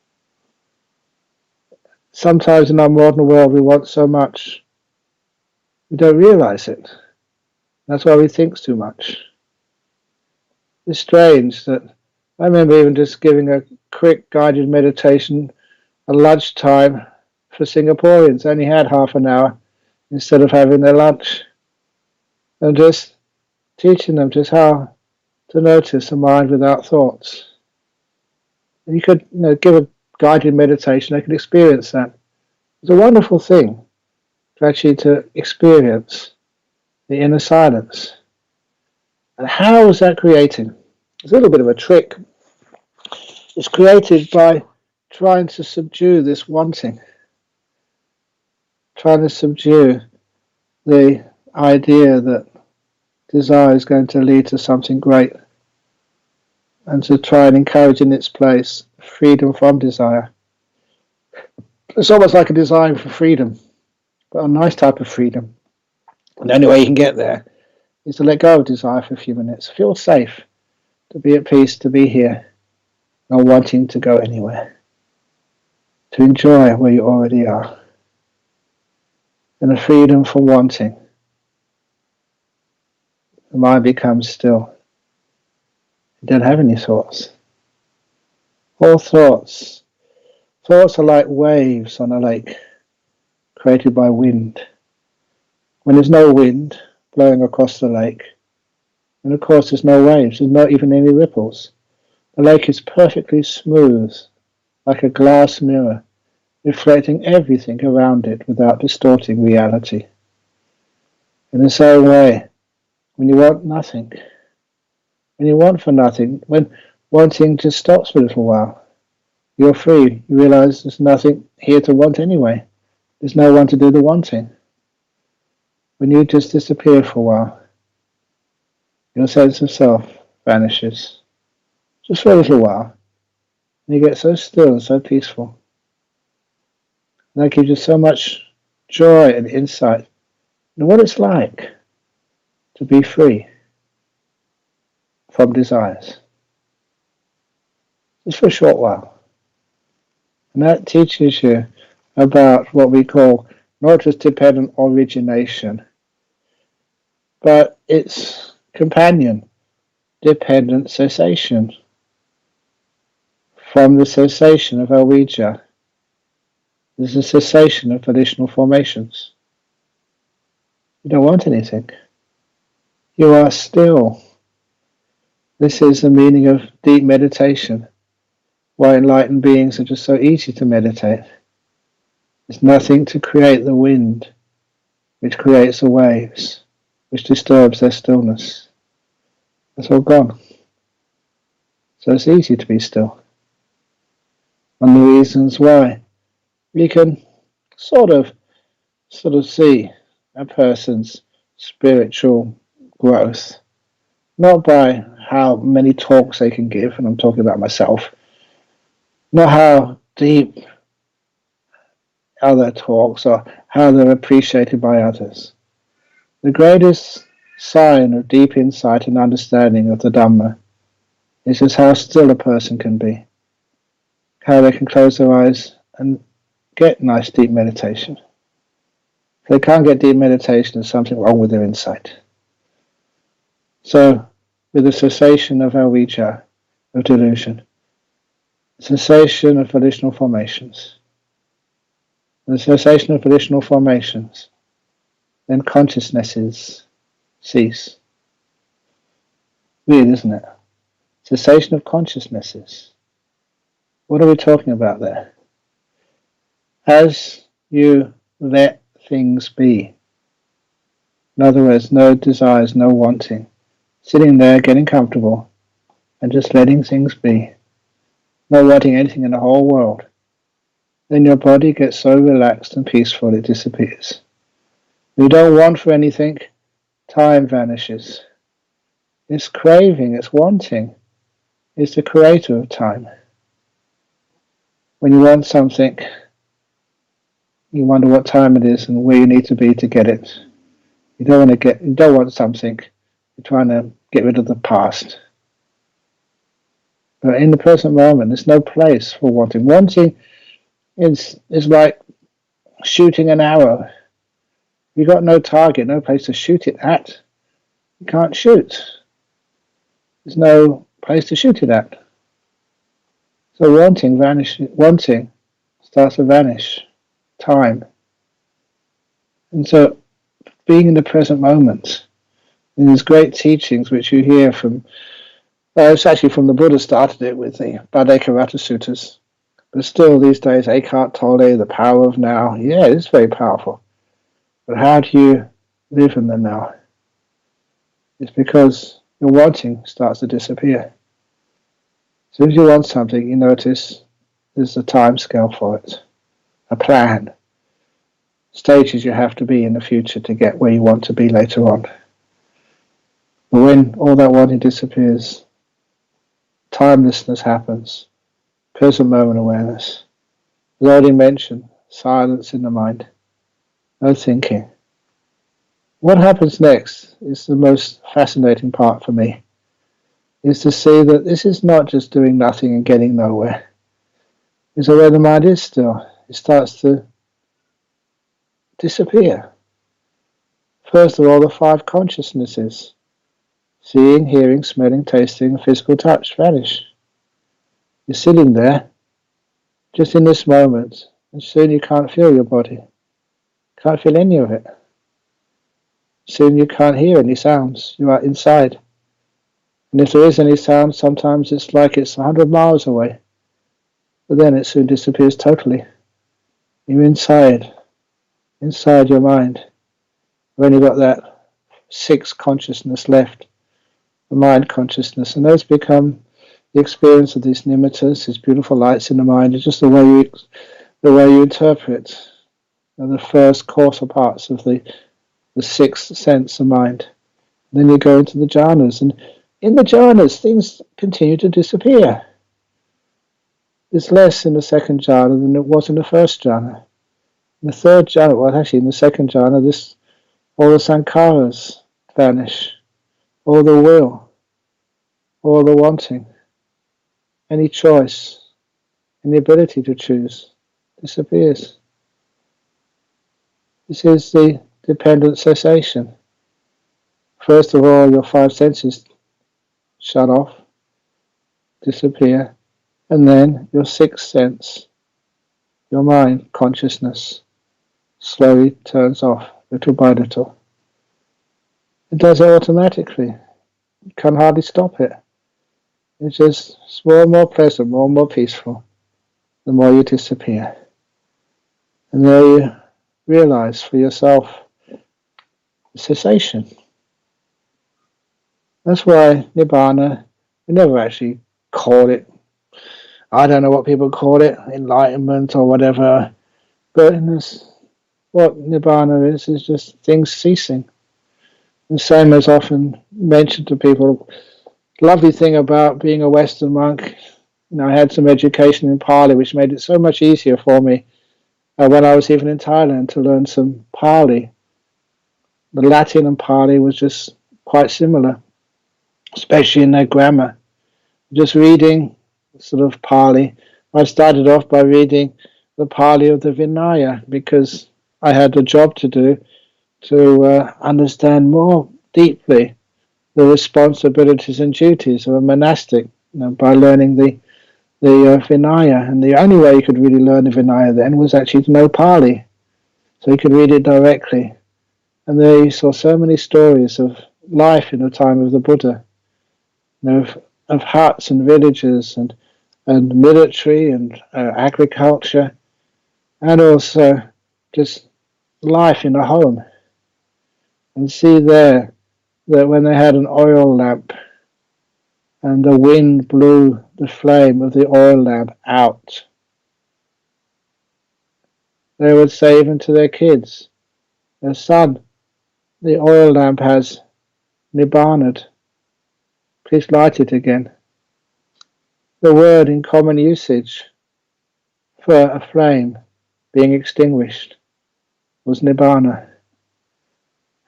Sometimes in our modern world we want so much, we don't realize it. That's why we think too much. It's strange that I remember even just giving a quick guided meditation at lunchtime for Singaporeans. They only had half an hour instead of having their lunch. And just teaching them just how to notice a mind without thoughts. And you could give a guided meditation, they could experience that. It's a wonderful thing to actually to experience the inner silence. And how is that created? It's a little bit of a trick. It's created by trying to subdue this wanting, trying to subdue the idea that desire is going to lead to something great, and to try and encourage in its place freedom from desire. It's almost like a desire for freedom, but a nice type of freedom. And the only way you can get there is to let go of desire for a few minutes. Feel safe, to be at peace, to be here, not wanting to go anywhere, to enjoy where you already are. And a freedom from wanting. The mind becomes still. You don't have any thoughts. All thoughts are like waves on a lake, created by wind. When there's no wind blowing across the lake, and of course there's no waves, there's not even any ripples. The lake is perfectly smooth, like a glass mirror, reflecting everything around it without distorting reality. In the same way, when you want nothing, when you want for nothing, when wanting just stops for a little while. You're free. You realize there's nothing here to want anyway. There's no one to do the wanting. When you just disappear for a while, your sense of self vanishes. Just for a little while. And you get so still and so peaceful. And that gives you so much joy and insight into what it's like to be free from desires. Just for a short while. And that teaches you about what we call not just dependent origination, but its companion, dependent cessation. From the cessation of avijja, there's a cessation of volitional formations. You don't want anything. You are still. This is the meaning of deep meditation. Why enlightened beings are just so easy to meditate. There's nothing to create the wind, which creates the waves, which disturbs their stillness. It's all gone. So it's easy to be still. One of the reasons why we can sort of see a person's spiritual growth, not by how many talks they can give, and I'm talking about myself, not how deep other talks or how they're appreciated by others. The greatest sign of deep insight and understanding of the Dhamma is just how still a person can be, how they can close their eyes and get nice deep meditation. If they can't get deep meditation, there's something wrong with their insight. So, with the cessation of avijja, of delusion, cessation of volitional formations, the cessation of volitional formations, then consciousnesses cease. Weird, isn't it? Cessation of consciousnesses. What are we talking about there? As you let things be, in other words, no desires, no wanting, sitting there getting comfortable and just letting things be, not wanting anything in the whole world, then your body gets so relaxed and peaceful it disappears. If you don't want for anything, time vanishes. It's craving, it's wanting, is the creator of time. When you want something, you wonder what time it is and where you need to be to get it. You don't want something, you're trying to get rid of the past. But in the present moment, there's no place for wanting. Wanting is like shooting an arrow. You've got no target, no place to shoot it at. You can't shoot. There's no place to shoot it at. So wanting starts to vanish. Time. And so being in the present moment, in these great teachings which you hear from, it's actually from the Buddha started it with the Bhaddekarata Suttas, but still these days Eckhart Tolle, the power of now, yeah, it's very powerful. But how do you live in the now? It's because your wanting starts to disappear. As soon as you want something, you notice there's a time scale for it, a plan, stages you have to be in the future to get where you want to be later on. But when all that wanting disappears, timelessness happens, present moment awareness. As already mentioned, silence in the mind, no thinking. What happens next is the most fascinating part for me, is to see that this is not just doing nothing and getting nowhere. It's where the mind is still. It starts to disappear. First of all, the five consciousnesses, seeing, hearing, smelling, tasting, physical touch, vanish. You're sitting there, just in this moment, and soon you can't feel your body. Can't feel any of it. Soon you can't hear any sounds. You are inside. And if there is any sound, sometimes it's like it's 100 miles away. But then it soon disappears totally. You're inside your mind. You've only got that 6 consciousness left, the mind consciousness, and those become the experience of these nimittas, these beautiful lights in the mind, is just the way you interpret the first coarser parts of the sixth sense of mind. Then you go into the jhanas, and in the jhanas, things continue to disappear. There's less in the second jhana than it was in the first jhana. In the third jhana, well, actually, in the second jhana, all the sankharas vanish, all the will, all the wanting, any choice, any ability to choose disappears. This is the dependent cessation. First of all, your five senses shut off, disappear, and then your sixth sense, your mind, consciousness, slowly turns off, little by little. It does it automatically. You can hardly stop it. It's just more and more pleasant, more and more peaceful, the more you disappear. And there you realize for yourself the cessation. That's why Nibbana, we never actually call it, I don't know what people call it, enlightenment or whatever, but what Nibbana is just things ceasing. The same as often mentioned to people, the lovely thing about being a Western monk, I had some education in Pali, which made it so much easier for me when I was even in Thailand to learn some Pali. The Latin and Pali was just quite similar, especially in their grammar. Just reading sort of Pali. I started off by reading the Pali of the Vinaya because I had a job to do to understand more deeply the responsibilities and duties of a monastic by learning the Vinaya. And the only way you could really learn the Vinaya then was actually to know Pali. So you could read it directly. And there you saw so many stories of life in the time of the Buddha, of huts and villages and military and agriculture, and also just life in a home. And see there that when they had an oil lamp and the wind blew the flame of the oil lamp out, they would say even to their kids, their son, the oil lamp has nibbaned. Please light it again. The word in common usage for a flame being extinguished was nibbana.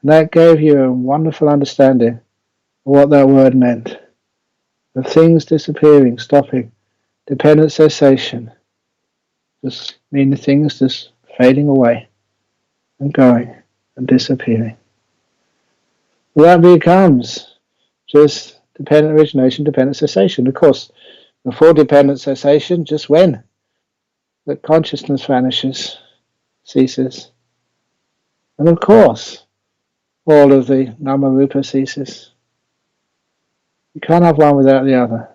And that gave you a wonderful understanding of what that word meant. Of things disappearing, stopping, dependent cessation, just meaning things just fading away and going and disappearing. Well, that becomes just dependent origination, dependent cessation. Of course, before dependent cessation, just when the consciousness vanishes, ceases. And of course, all of the nama-rupa ceases. You can't have one without the other.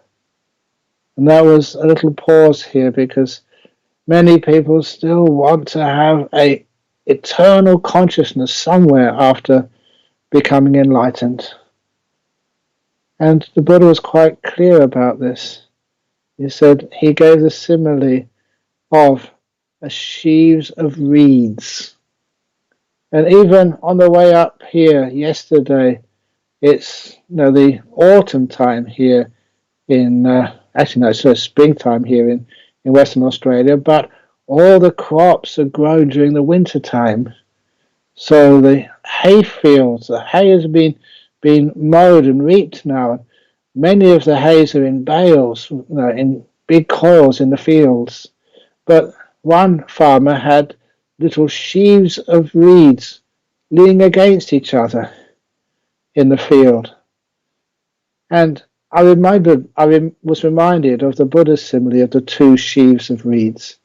And that was a little pause here because many people still want to have an eternal consciousness somewhere after becoming enlightened. And the Buddha was quite clear about this. He said he gave the simile of a sheaves of reeds. And even on the way up here yesterday, it's the autumn time here in, it's springtime here in Western Australia, but all the crops are grown during the winter time. So the hay fields, the hay has been mowed and reaped now. Many of the hays are in bales, in big coils in the fields. But one farmer had little sheaves of reeds leaning against each other in the field. And I was reminded of the Buddha's simile of the two sheaves of reeds.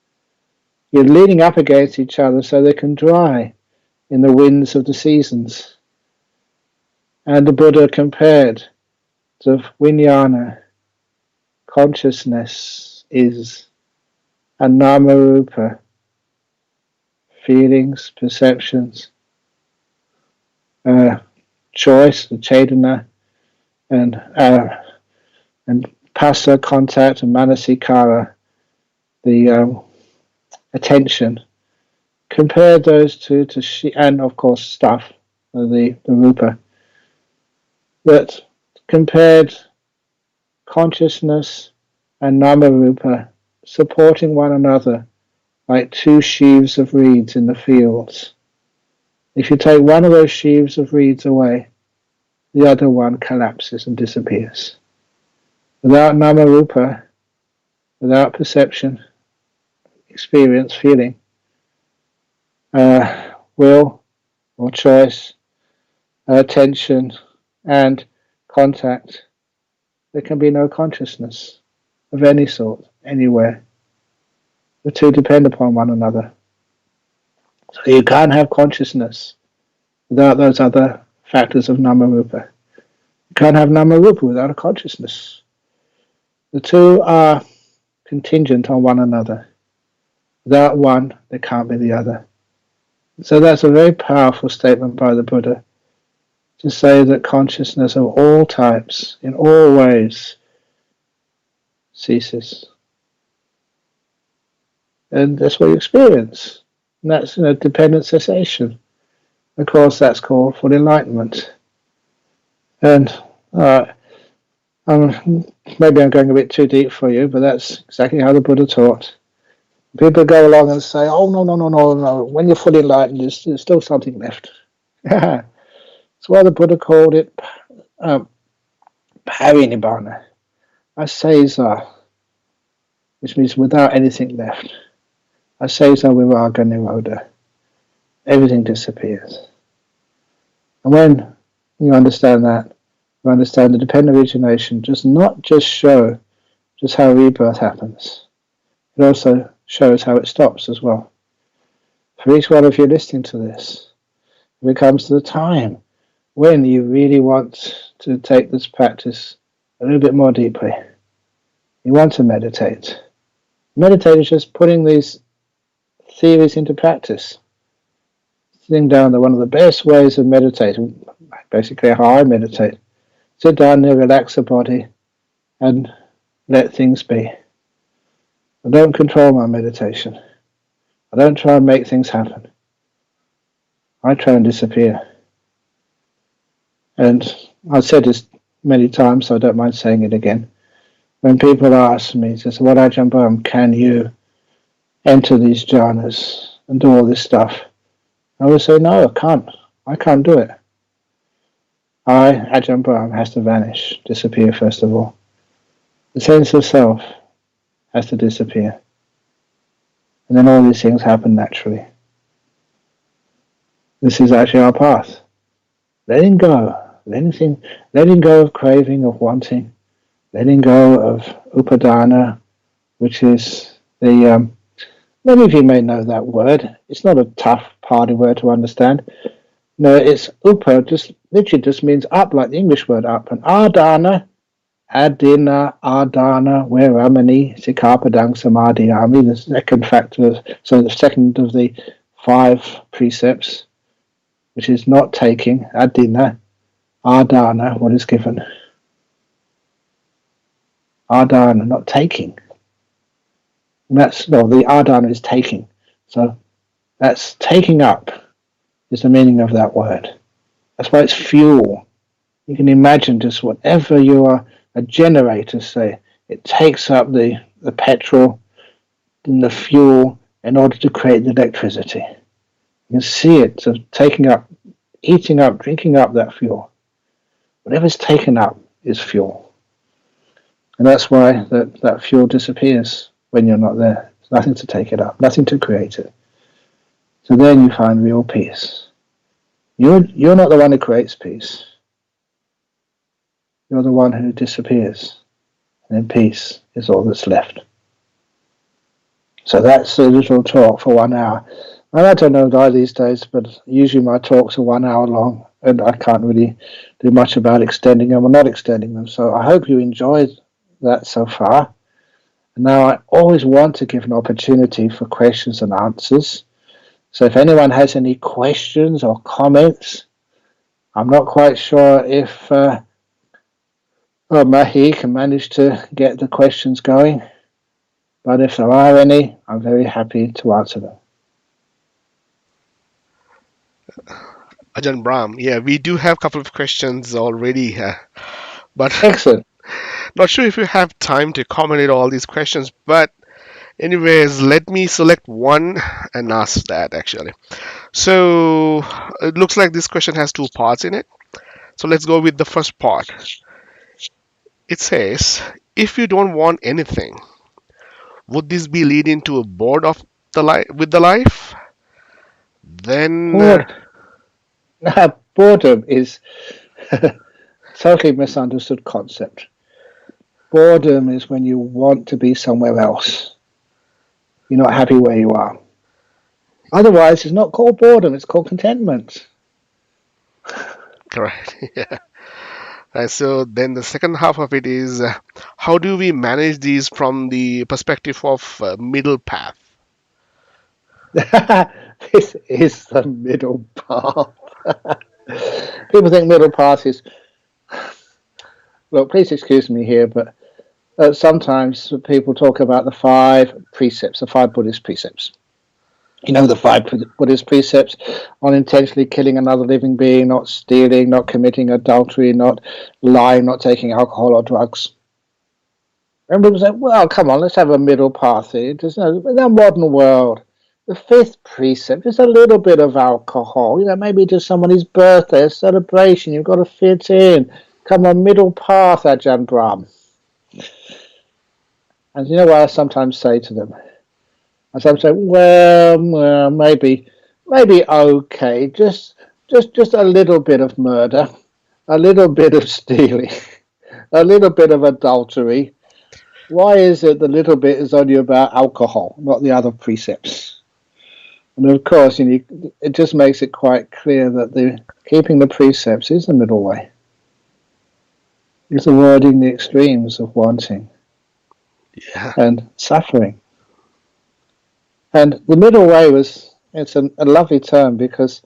You're leaning up against each other so they can dry in the winds of the seasons. And the Buddha compared to vijnana, consciousness is, and nama-rupa, feelings, perceptions, choice, the cetana, and Passa, contact, and manasikara, the attention. Compare those two to and of course stuff, the rupa. That compared consciousness and nama-rupa supporting one another like two sheaves of reeds in the fields. If you take one of those sheaves of reeds away, the other one collapses and disappears. Without nama-rupa, without perception, experience, feeling, will or choice, attention and contact, there can be no consciousness of any sort, anywhere. The two depend upon one another. So you can't have consciousness without those other factors of nama-rupa. You can't have nama-rupa without a consciousness. The two are contingent on one another. Without one, there can't be the other. So that's a very powerful statement by the Buddha, to say that consciousness of all types, in all ways, ceases. And that's what you experience. And that's dependent cessation. Of course, that's called full enlightenment. And maybe I'm going a bit too deep for you, but that's exactly how the Buddha taught. People go along and say, oh, no. When you're fully enlightened, there's still something left. That's why the Buddha called it parinibbana, asesa, which means without anything left. Asesa viraga nirodha. Everything disappears. And when you understand that, you understand the dependent origination does not just show just how rebirth happens. It also shows how it stops as well. For each one of you listening to this, when it comes to the time when you really want to take this practice a little bit more deeply, you want to meditate. Meditate is just putting these theories into practice. Sitting down, one of the best ways of meditating, basically how I meditate, sit down there, relax the body, and let things be. I don't control my meditation. I don't try and make things happen. I try and disappear. And I've said this many times, so I don't mind saying it again. When people ask me, says, what Ajahn Brahm, can you enter these jhanas and do all this stuff? I would say, no, I can't. I can't do it. Ajahn Brahm, has to vanish, disappear first of all. The sense of self has to disappear. And then all these things happen naturally. This is actually our path. Letting go of anything, letting go of craving, of wanting, letting go of upadana, which is the, many of you may know that word. It's not a tough party word to understand. No, it's upa, literally just means up, like the English word up. And adana, adana, veramani, sikapadang samadhiyami, the second factor, so the second of the 5 precepts, which is not taking, adina, adana, what is given. Adana, not taking. And the adana is taking. So that's taking up is the meaning of that word. That's why it's fuel. You can imagine just whatever you are, a generator, say, it takes up the petrol and the fuel in order to create the electricity. You can see it sort of taking up, eating up, drinking up that fuel. Whatever's taken up is fuel. And that's why that fuel disappears when you're not there. There's nothing to take it up, nothing to create it. So then you find real peace. You're not the one who creates peace. You're the one who disappears. And then peace is all that's left. So that's a little talk for 1 hour. And I don't know why these days, but usually my talks are 1 hour long, and I can't really do much about extending them or not extending them. So I hope you enjoyed that so far. And now I always want to give an opportunity for questions and answers. So if anyone has any questions or comments, I'm not quite sure if Well, Mahi can manage to get the questions going, but if there are any, I'm very happy to answer them. Ajahn Brahm, yeah, we do have a couple of questions already, but Excellent. not sure if you have time to accommodate all these questions. But anyways, let me select one and ask that actually. So it looks like this question has two parts in it. So let's go with the first part. It says, if you don't want anything, would this be leading to a bored of the life with the life? Then, Bored. Boredom is a totally misunderstood concept. Boredom is when you want to be somewhere else. You're not happy where you are. Otherwise, it's not called boredom, it's called contentment. correct. Yeah. So then the second half of it is, how do we manage these from the perspective of middle path? This is the middle path. People think middle path is, well, please excuse me here, but sometimes people talk about the five precepts, the five Buddhist precepts. You know, the five Buddhist precepts on intentionally killing another living being, not stealing, not committing adultery, not lying, not taking alcohol or drugs. And people say, well, come on, let's have a middle path here. Just, in our modern world, the fifth precept is a little bit of alcohol. You know, maybe just somebody's birthday, a celebration. You've got to fit in. Come on, middle path, Ajahn Brahm. And you know what I sometimes say to them? I sometimes say, well, maybe okay, just a little bit of murder, a little bit of stealing, a little bit of adultery. Why is it the little bit is only about alcohol, not the other precepts? And of course, it just makes it quite clear that keeping the precepts is the middle way. It's avoiding the extremes of wanting Yeah. and suffering. And the middle way it's a lovely term because,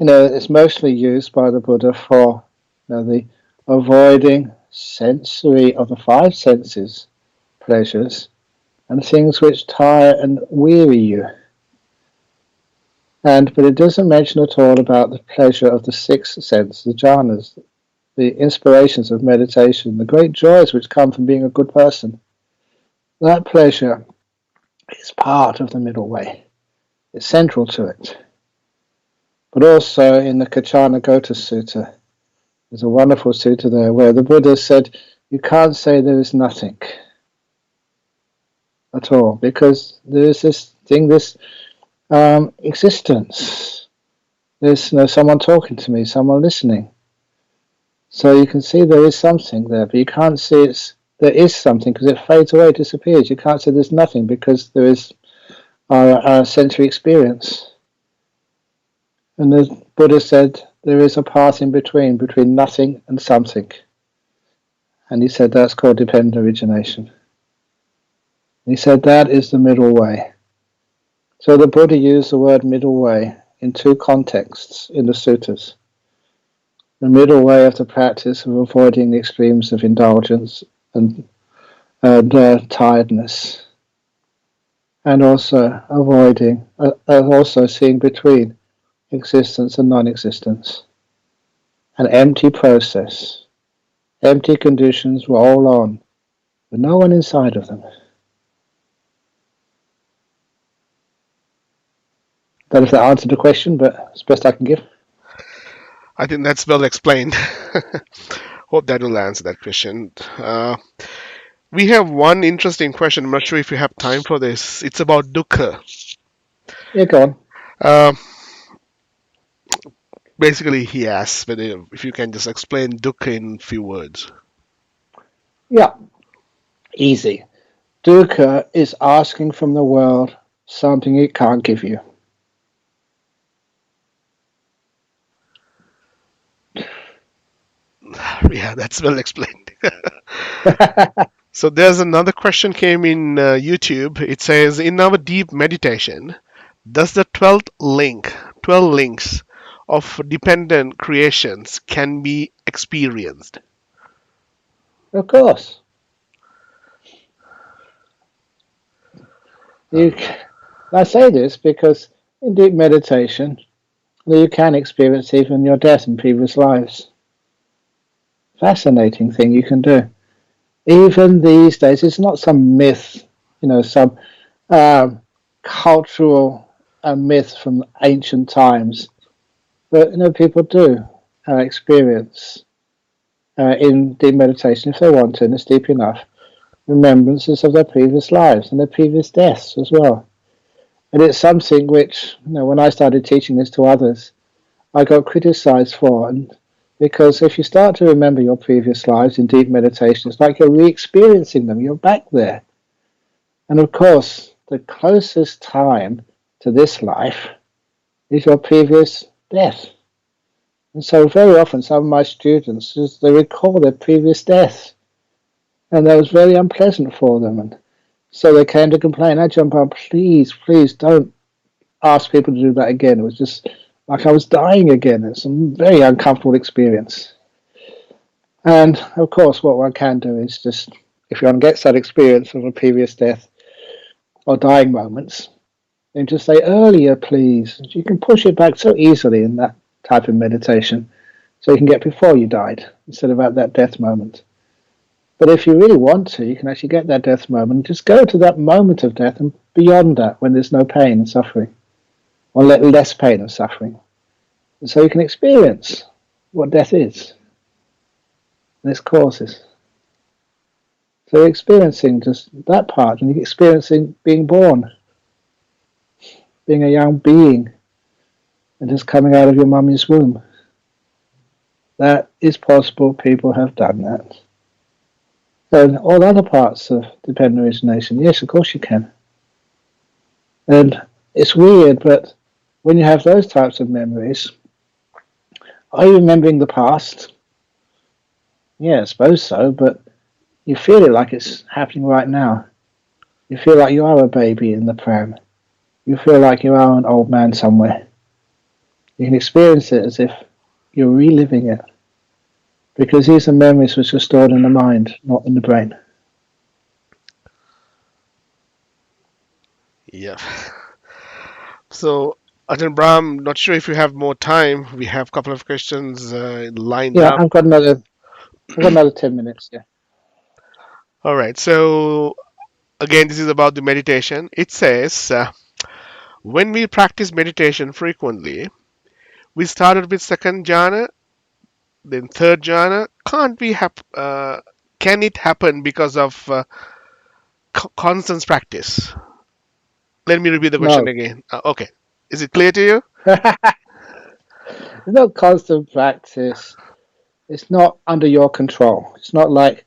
it's mostly used by the Buddha for the avoiding sensory of the five senses pleasures and things which tire and weary you. But it doesn't mention at all about the pleasure of the sixth sense, the jhanas, the inspirations of meditation, the great joys which come from being a good person. That pleasure is part of the middle way. It's central to it. But also in the Kachana Gota Sutta, there's a wonderful sutta there where the Buddha said, you can't say there is nothing at all because there is this thing, this existence. There's someone talking to me, someone listening. So you can see there is something there, but you can't see there is something because it fades away, disappears. You can't say there's nothing because there is our sensory experience. And the Buddha said there is a path in between nothing and something. And he said that's called dependent origination. He said that is the middle way. So the Buddha used the word middle way in two contexts in the suttas. The middle way of the practice of avoiding the extremes of indulgence and tiredness, and also also seeing between existence and non-existence. An empty process, empty conditions roll on, with no one inside of them. That is the answer to the question, but it's the best I can give. I think that's well explained. Hope that will answer that question. We have one interesting question. I'm not sure if you have time for this. It's about dukkha. Yeah, go on. Uh, Basically, he asks whether if you can just explain dukkha in a few words. Yeah, easy. Dukkha is asking from the world something it can't give you. Yeah, that's well explained. So there's another question came in YouTube. It says, in our deep meditation, does the 12 links of dependent creations can be experienced? Of course. I say this because in deep meditation, you can experience even your death in previous lives. Fascinating thing you can do. Even these days, it's not some myth, some cultural myth from ancient times, but people do experience in deep meditation, if they want to, and it's deep enough, remembrances of their previous lives and their previous deaths as well. And it's something which, when I started teaching this to others, I got criticized for. And because if you start to remember your previous lives in deep meditation, it's like you're re-experiencing them. You're back there. And of course, the closest time to this life is your previous death. And so very often some of my students, they recall their previous deaths. And that was very unpleasant for them. And so they came to complain, Ajahn Brahm, please don't ask people to do that again. It was just like I was dying again. It's a very uncomfortable experience. And of course, what one can do is just, if one gets that experience of a previous death or dying moments, then just say earlier, please. You can push it back so easily in that type of meditation, so you can get before you died instead of at that death moment. But if you really want to, you can actually get that death moment and just go to that moment of death and beyond that, when there's no pain and suffering, or less pain and suffering. And so you can experience what death is and its causes. So you're experiencing just that part, and you're experiencing being born, being a young being, and just coming out of your mummy's womb. That is possible. People have done that. And all other parts of dependent origination, yes, of course you can. And it's weird, but when you have those types of memories, are you remembering the past? Yeah, I suppose so, but you feel it like it's happening right now. You feel like you are a baby in the pram. You feel like you are an old man somewhere. You can experience it as if you're reliving it, because these are memories which are stored in the mind, not in the brain. Yeah. So, Ajahn Brahm, not sure if you have more time. We have a couple of questions lined Yeah, up. I've got another 10 minutes. Yeah. All right. So, again, this is about the meditation. It says, when we practice meditation frequently, we started with second jhana, then third jhana. Can it happen because of constant practice? Let me repeat the question No. again. Okay. Is it clear to you? It's not constant practice. It's not under your control. It's not like,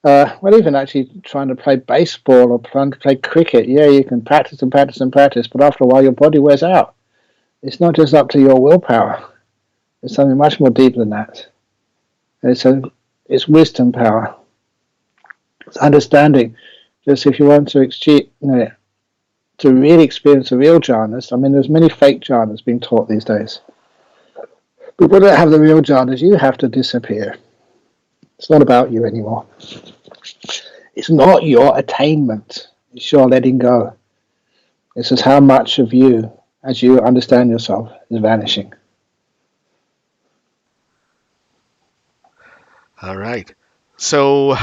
even actually trying to play baseball or trying to play cricket. Yeah, you can practice and practice and practice, but after a while your body wears out. It's not just up to your willpower. It's something much more deep than that. It's wisdom power. It's understanding. Just if you want to to really experience the real jhanas, there's many fake jhanas being taught these days. But when you have the real jhanas, you have to disappear. It's not about you anymore. It's not your attainment. It's your letting go. This is how much of you, as you understand yourself, is vanishing. All right. So,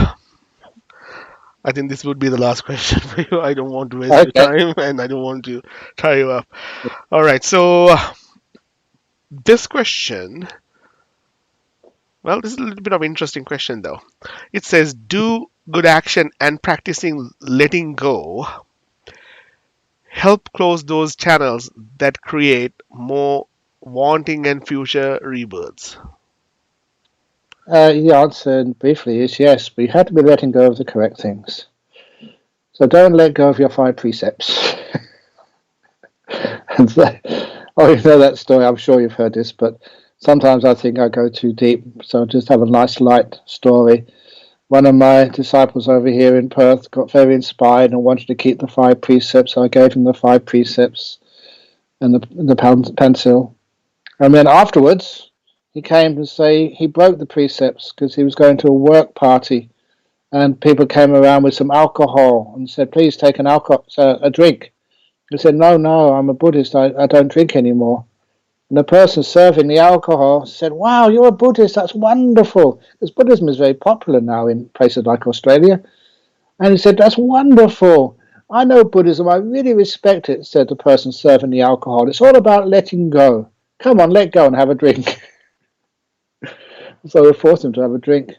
I think this would be the last question for you. I don't want to waste your Okay. time and I don't want to tie you up. All right. So, this question, well, this is a little bit of an interesting question though. It says, do good action and practicing letting go help close those channels that create more wanting and future rebirths? The answer briefly is yes, but you have to be letting go of the correct things. So don't let go of your 5 precepts. And so, you know that story, I'm sure you've heard this, but sometimes I think I go too deep, so I'll just have a nice light story. One of my disciples over here in Perth got very inspired and wanted to keep the 5 precepts, so I gave him the 5 precepts and the pencil. And then afterwards, he came to say he broke the precepts because he was going to a work party and people came around with some alcohol and said, "Please take a drink." He said, "No, no, I'm a Buddhist. I don't drink anymore." And the person serving the alcohol said, "Wow, you're a Buddhist. That's wonderful." Because Buddhism is very popular now in places like Australia. And he said, "That's wonderful. I know Buddhism. I really respect it," said the person serving the alcohol. "It's all about letting go. Come on, let go and have a drink." So we forced him to have a drink.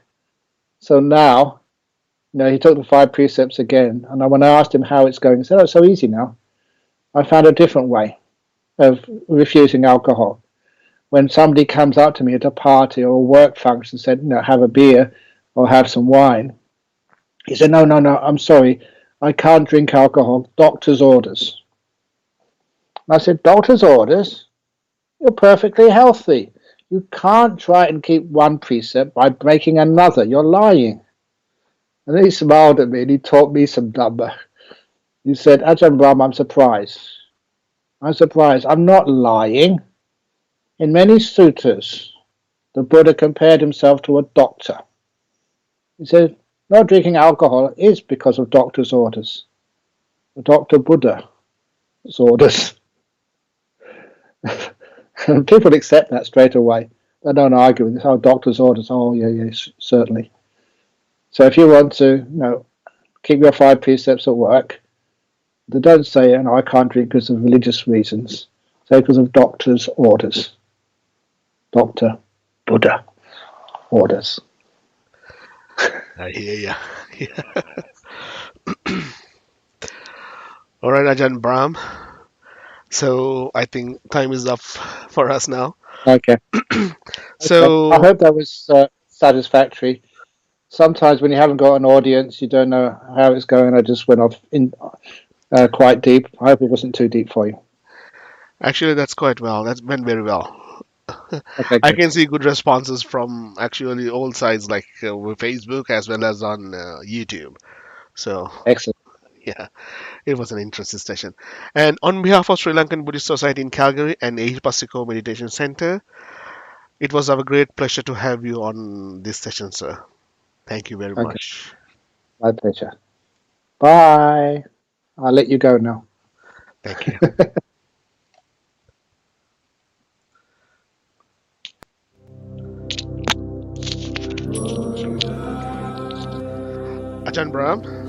So now, he took the 5 precepts again. And when I asked him how it's going, he said, "Oh, it's so easy now. I found a different way of refusing alcohol. When somebody comes up to me at a party or a work function and said, have a beer or have some wine," he said, "No, no, no, I'm sorry. I can't drink alcohol. Doctor's orders." And I said, "Doctor's orders? You're perfectly healthy. You can't try and keep one precept by breaking another. You're lying." And then he smiled at me and he taught me some dhamma. He said, "Ajahn Brahm, I'm surprised. I'm surprised. I'm not lying. In many suttas, the Buddha compared himself to a doctor. He said, not drinking alcohol is because of doctor's orders. Dr. Buddha's orders." And people accept that straight away. They don't argue with this. "Oh, doctor's orders. Oh, yeah, certainly." So if you want to, keep your 5 precepts at work, they don't say, "I can't drink because of religious reasons." Say because of doctor's orders. Dr. Buddha orders. I hear you. All right, Ajahn Brahm. So I think time is up for us now. Okay. So I hope that was satisfactory. Sometimes when you haven't got an audience, you don't know how it's going. I just went off in quite deep. I hope it wasn't too deep for you. actually, that's quite well. That went very well. Okay, I good. can see good responses from actually all sides, like with Facebook as well as on YouTube. So Excellent. yeah, it was an interesting session. And on behalf of Sri Lankan Buddhist Society in Calgary and Pasiko Meditation Center, it was a great pleasure to have you on this session, sir. Thank you very Okay, much. my pleasure. Bye. I'll let you go now. Thank you. Ajahn Brahm.